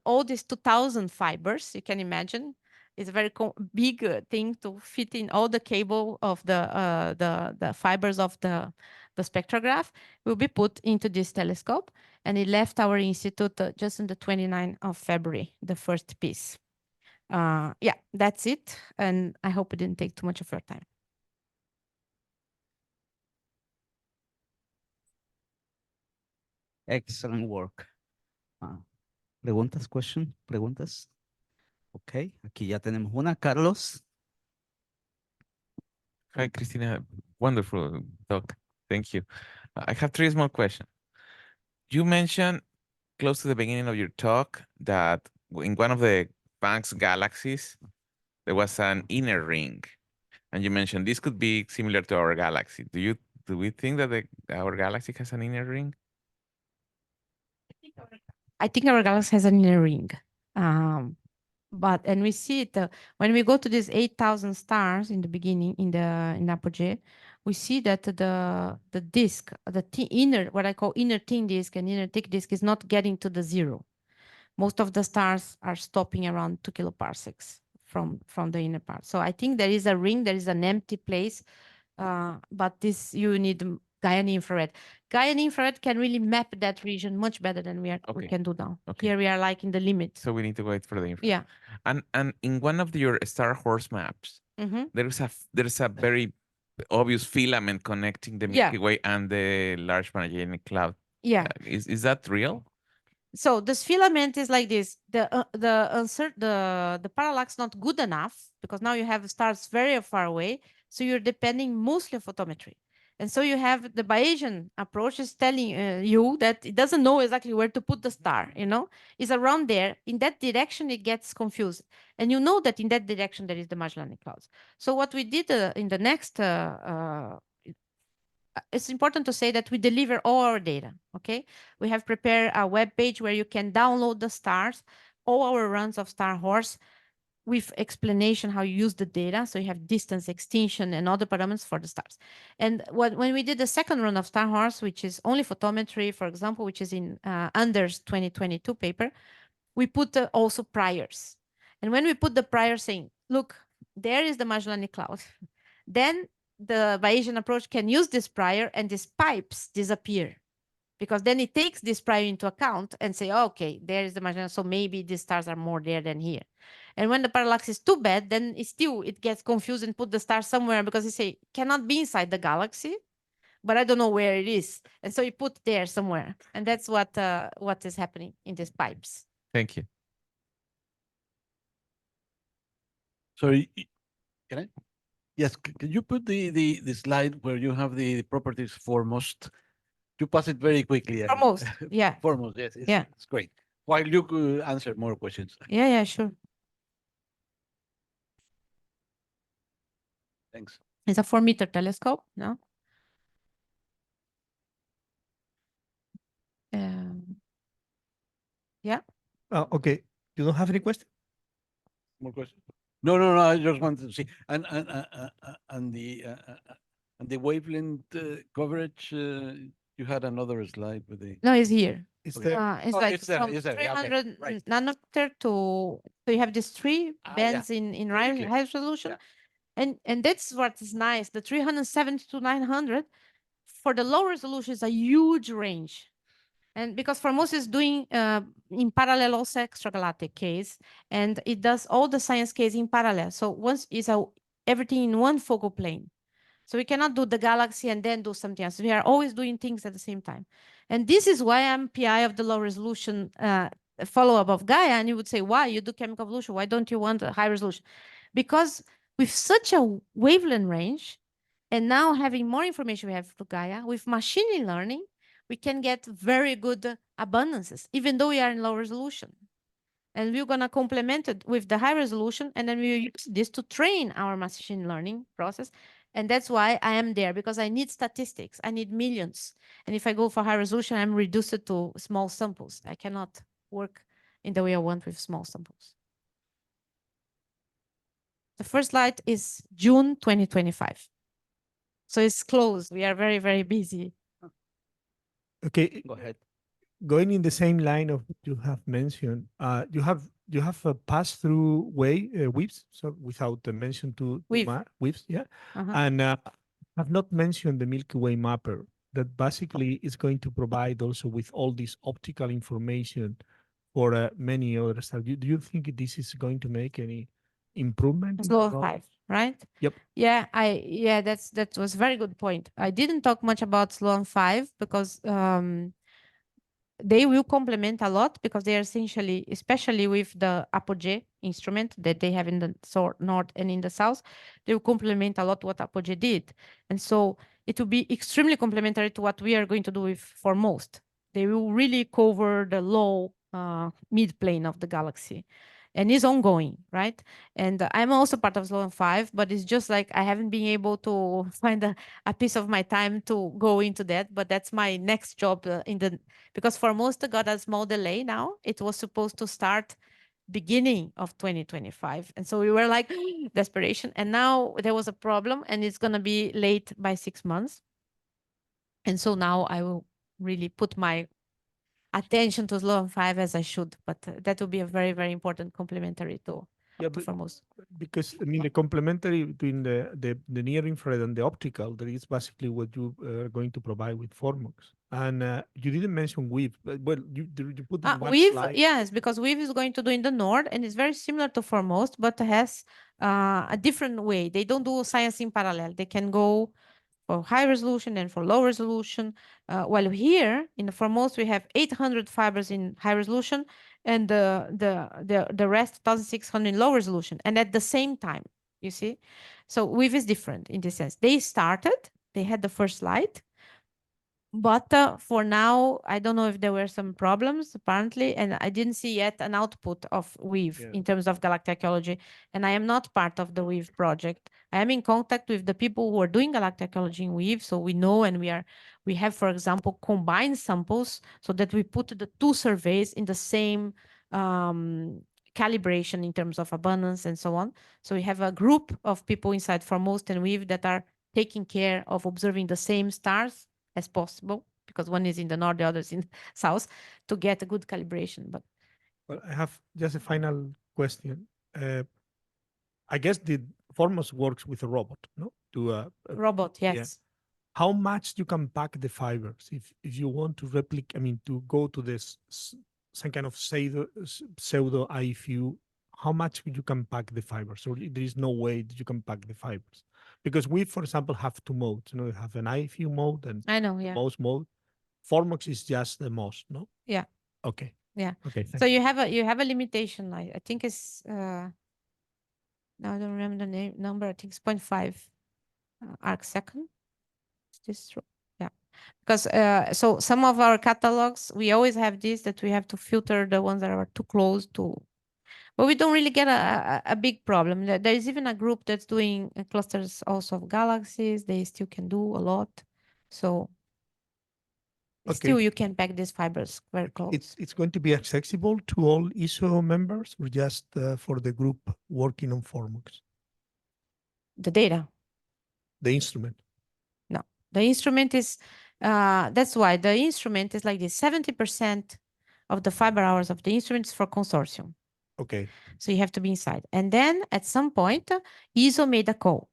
all these 2,000 fibers. You can imagine it's a very big thing to fit in all the cable of the fibers of the spectrograph will be put into this telescope. And it left our institute just on the 29th of February, the first piece. Yeah, that's it. And I hope it didn't take too much of your time. Excellent work. ¿Preguntas, preguntas? Ok, aquí ya tenemos una. Carlos. Hi, Cristina. Wonderful talk. Thank you. I have 3 small questions. You mentioned close to the beginning of your talk that in one of the Banks galaxies, there was an inner ring. And you mentioned this could be similar to our galaxy. Do we think that our galaxy has an inner ring? I think our galaxy has an inner ring. And we see it when we go to these 8,000 stars in the beginning in Apogee, we see that the disk, the inner, what I call inner thin disk and inner thick disk, is not getting to the 0. Most of the stars are stopping around 2 kiloparsecs from the inner part. So I think there is a ring, there is an empty place, but this you need Gaia infrared. Gaia infrared can really map that region much better than we can do now. Okay. Here we are like in the limit. So we need to wait for the infrared. Yeah. And in one of your star horse maps, there's a very obvious filament connecting the Milky Way and the Large Magellanic Cloud. Yeah. Is that real? So this filament is like this. The parallax not good enough because now you have stars very far away. So you're depending mostly on photometry. And so you have the Bayesian approach is telling you that it doesn't know exactly where to put the star, It's around there. In that direction, it gets confused. And you know that in that direction, there is the Magellanic Clouds. So what we did in the next, it's important to say that we deliver all our data, okay? We have prepared a web page where you can download the stars, all our runs of Star Horse, with explanation how you use the data. So you have distance, extinction, and other parameters for the stars. And when we did the second run of Star Horse, which is only photometry, for example, which is in Anders 2022 paper, we put also priors. And when we put the prior saying, look, there is the Magellanic Cloud, then the Bayesian approach can use this prior and these pipes disappear. Because then it takes this prior into account and say, oh, okay, there is the Magellanic, so maybe these stars are more there than here. And when the parallax is too bad, then it gets confused and put the star somewhere because you say, cannot be inside the galaxy, but I don't know where it is. And so you put there somewhere. And that's what is happening in these pipes. Thank you. Sorry, can I? Yes, can you put the slide where you have the properties for most? You pass it very quickly. Foremost, yeah. Foremost, yes, Yeah. it's great. While you could answer more questions. Yeah, sure. Thanks. It's a 4-meter telescope, no? Yeah. Okay. You don't have any question? More questions? No. I just wanted to see and the wavelength coverage. You had another slide with the. No, it's here. It's Okay. there. It's Oh, like it's there, from it's there. Yeah, okay. 300 Right. nanometer to, so you have these three Ah, bands yeah. in Very high clear. resolution. Yeah. And that's what is nice. The 370 to 900 for the low resolution is a huge range. And because Formos is doing in parallel also extragalactic case, and it does all the science case in parallel. So once is everything in one focal plane. So we cannot do the galaxy and then do something else. We are always doing things at the same time. And this is why I'm PI of the low resolution follow-up of Gaia. And you would say, why? You do chemical evolution. Why don't you want a high resolution? Because with such a wavelength range, and now having more information we have for Gaia, with machine learning, we can get very good abundances, even though we are in low resolution. And we're going to complement it with the high resolution, and then we use this to train our machine learning process. And that's why I am there, because I need statistics. I need millions. And if I go for high resolution, I'm reduced to small samples. I cannot work in the way I want with small samples. The first slide is June 2025. So it's close. We are very, very busy. Okay. Go ahead. Going in the same line of what you have mentioned, you have a pass-through waves, so without the mention to Weave. waves, yeah, Uh-huh. and have not mentioned the Milky Way mapper that basically is going to provide also with all this optical information for many other stuff. Do you think this is going to make any improvement? It's low 5, right? Yep. Yeah, that was a very good point. I didn't talk much about Sloan 5 because they will complement a lot, because they are essentially, especially with the Apogee instrument that they have in the north and in the south, they will complement a lot what Apogee did. And so it will be extremely complementary to what we are going to do with Foremost. They will really cover the low mid plane of the galaxy. And it's ongoing, right? And I'm also part of Sloan 5, but it's just like I haven't been able to find a piece of my time to go into that. But that's my next job because Foremost got a small delay now. It was supposed to start beginning of 2025. And so we were like, desperation. And now there was a problem, and it's going to be late by 6 months. And so now I will really put my attention to Sloan 5 as I should, but that will be a very, very important complementary to Foremost. Because I mean the complementary between the near infrared and the optical, that is basically what you are going to provide with Foremost. And you didn't mention Weave, but well, you put in one Weave, slide. yes, because Weave is going to do in the north, and it's very similar to Foremost, but has a different way. They don't do science in parallel. They can go for high resolution and for low resolution. While here in the Foremost, we have 800 fibers in high resolution, and the rest 1,600 in low resolution, and at the same time, you see. So Weave is different in this sense. They had the first slide, but for now, I don't know if there were some problems apparently, and I didn't see yet an output of Weave in terms of galactic archaeology, and I am not part of the Weave project. I am in contact with the people who are doing galactic archaeology in Weave, so we know, and we have, for example, combined samples so that we put the two surveys in the same calibration in terms of abundance and so on. So we have a group of people inside Foremost and Weave that are taking care of observing the same stars as possible, because one is in the north, the other is in the south, to get a good calibration. But Well, I have just a final question. I guess the Foremost works with a robot, no? robot, yeah. yes. How much you can pack the fibers if you want to replicate, I mean, to go to this some kind of pseudo IFU, how much you can pack the fibers? So there is no way that you can pack the fibers. Because we, for example, have two modes. You know, we have an IFU mode and I know, the yeah. MOS mode. Formox is just the MOS, no? Yeah. Okay. Yeah. Okay. So you have a limitation. I think it's now I don't remember the number. I think it's 0.5 arc second. Is this true? Yeah. Because so some of our catalogs, we always have this, that we have to filter the ones that are too close to, but we don't really get a big problem. There is even a group that's doing clusters also of galaxies. They still can do a lot. So still Okay. you can pack these fibers very close. It's going to be accessible to all ISO members or just for the group working on Formox? The data. The instrument. No, the instrument is, that's why the instrument is like this. 70% of the fiber hours of the instrument is for consortium. Okay. So you have to be inside. And then at some point, ISO made a call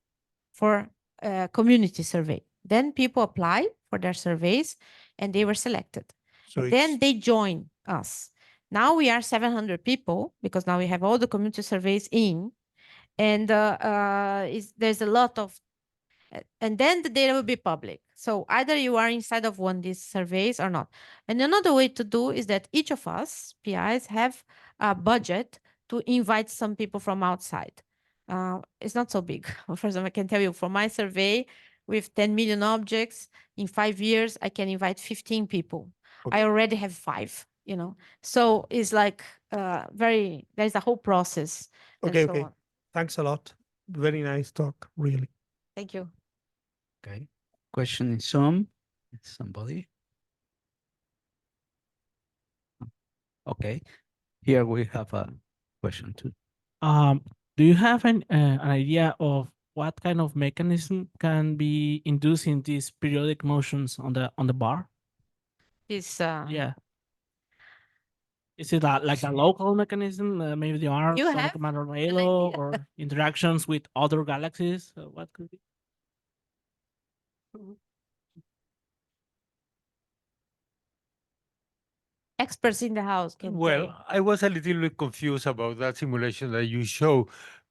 for a community survey. Then people apply for their surveys and they were selected. So And then they join us. Now we are 700 people because now we have all the community surveys in. And there's a lot of, and then the data will be public. So either you are inside of one of these surveys or not. And another way to do is that each of us, PIs, have a budget to invite some people from outside. It's not so big. For example, I can tell you for my survey with 10 million objects, in 5 years, I can invite 15 people. Okay. I already have 5, you know. So it's like there's a whole process. Okay, and so okay. on. Thanks a lot. Very nice talk, really. Thank you. Okay. Question in Zoom. Somebody? Okay. Here we have a question too. Do you have an idea of what kind of mechanism can be inducing these periodic motions on the bar? This Yeah. Is it like a local mechanism? Maybe the arms You on the have commander an halo idea? or interactions with other galaxies? What could be? Experts in the house can tell you. Well, I was a little bit confused about that simulation that you show,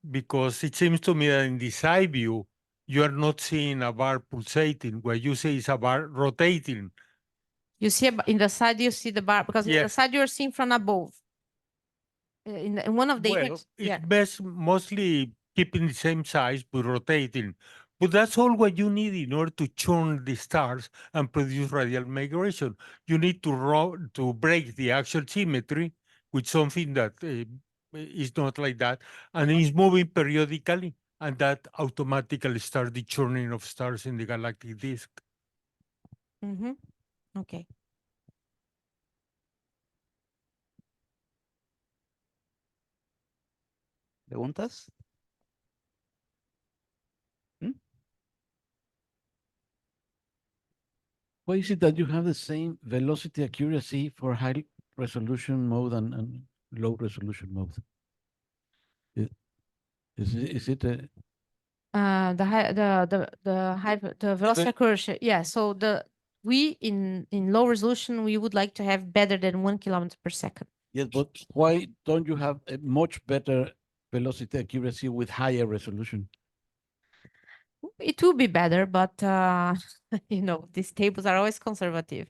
because it seems to me that in the side view, you are not seeing a bar pulsating. What you see is a bar rotating. You see in the side, you see the bar, because in the Yes. side you're seeing from above. In one of the Well, images, it's yeah. best mostly keeping the same size but rotating. But that's all what you need in order to churn the stars and produce radial migration. You need to break the actual symmetry with something that is not like that, and is moving periodically, and that automatically starts the churning of stars in the galactic disk. Mm-hmm. Okay. ¿Preguntas? ¿Mm? Why is it that you have the same velocity accuracy for high resolution mode and low resolution mode? Is it a, The velocity accuracy, yeah. So we in low resolution, we would like to have better than 1 kilometer per second. yes, but why don't you have a much better velocity accuracy with higher resolution? It will be better, but you know, these tables are always conservative.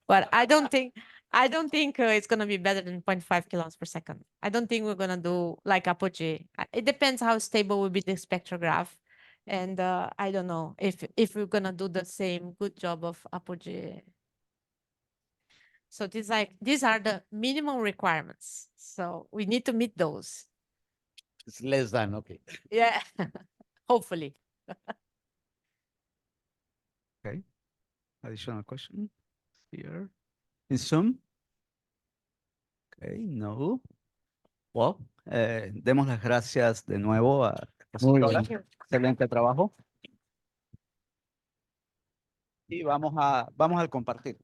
But I don't think it's gonna be better than 0.5 kilometers per second. I don't think we're gonna do like Apogee. It depends how stable will be the spectrograph, and I don't know if we're gonna do the same good job of Apogee. So these are the minimum requirements. So we need to meet those. It's less than, okay. Yeah, hopefully. Okay. Additional question here. In Zoom? Okay, no. Well, demos las gracias de nuevo a la Muy expositora. bien. Excelente trabajo. Y vamos al compartir.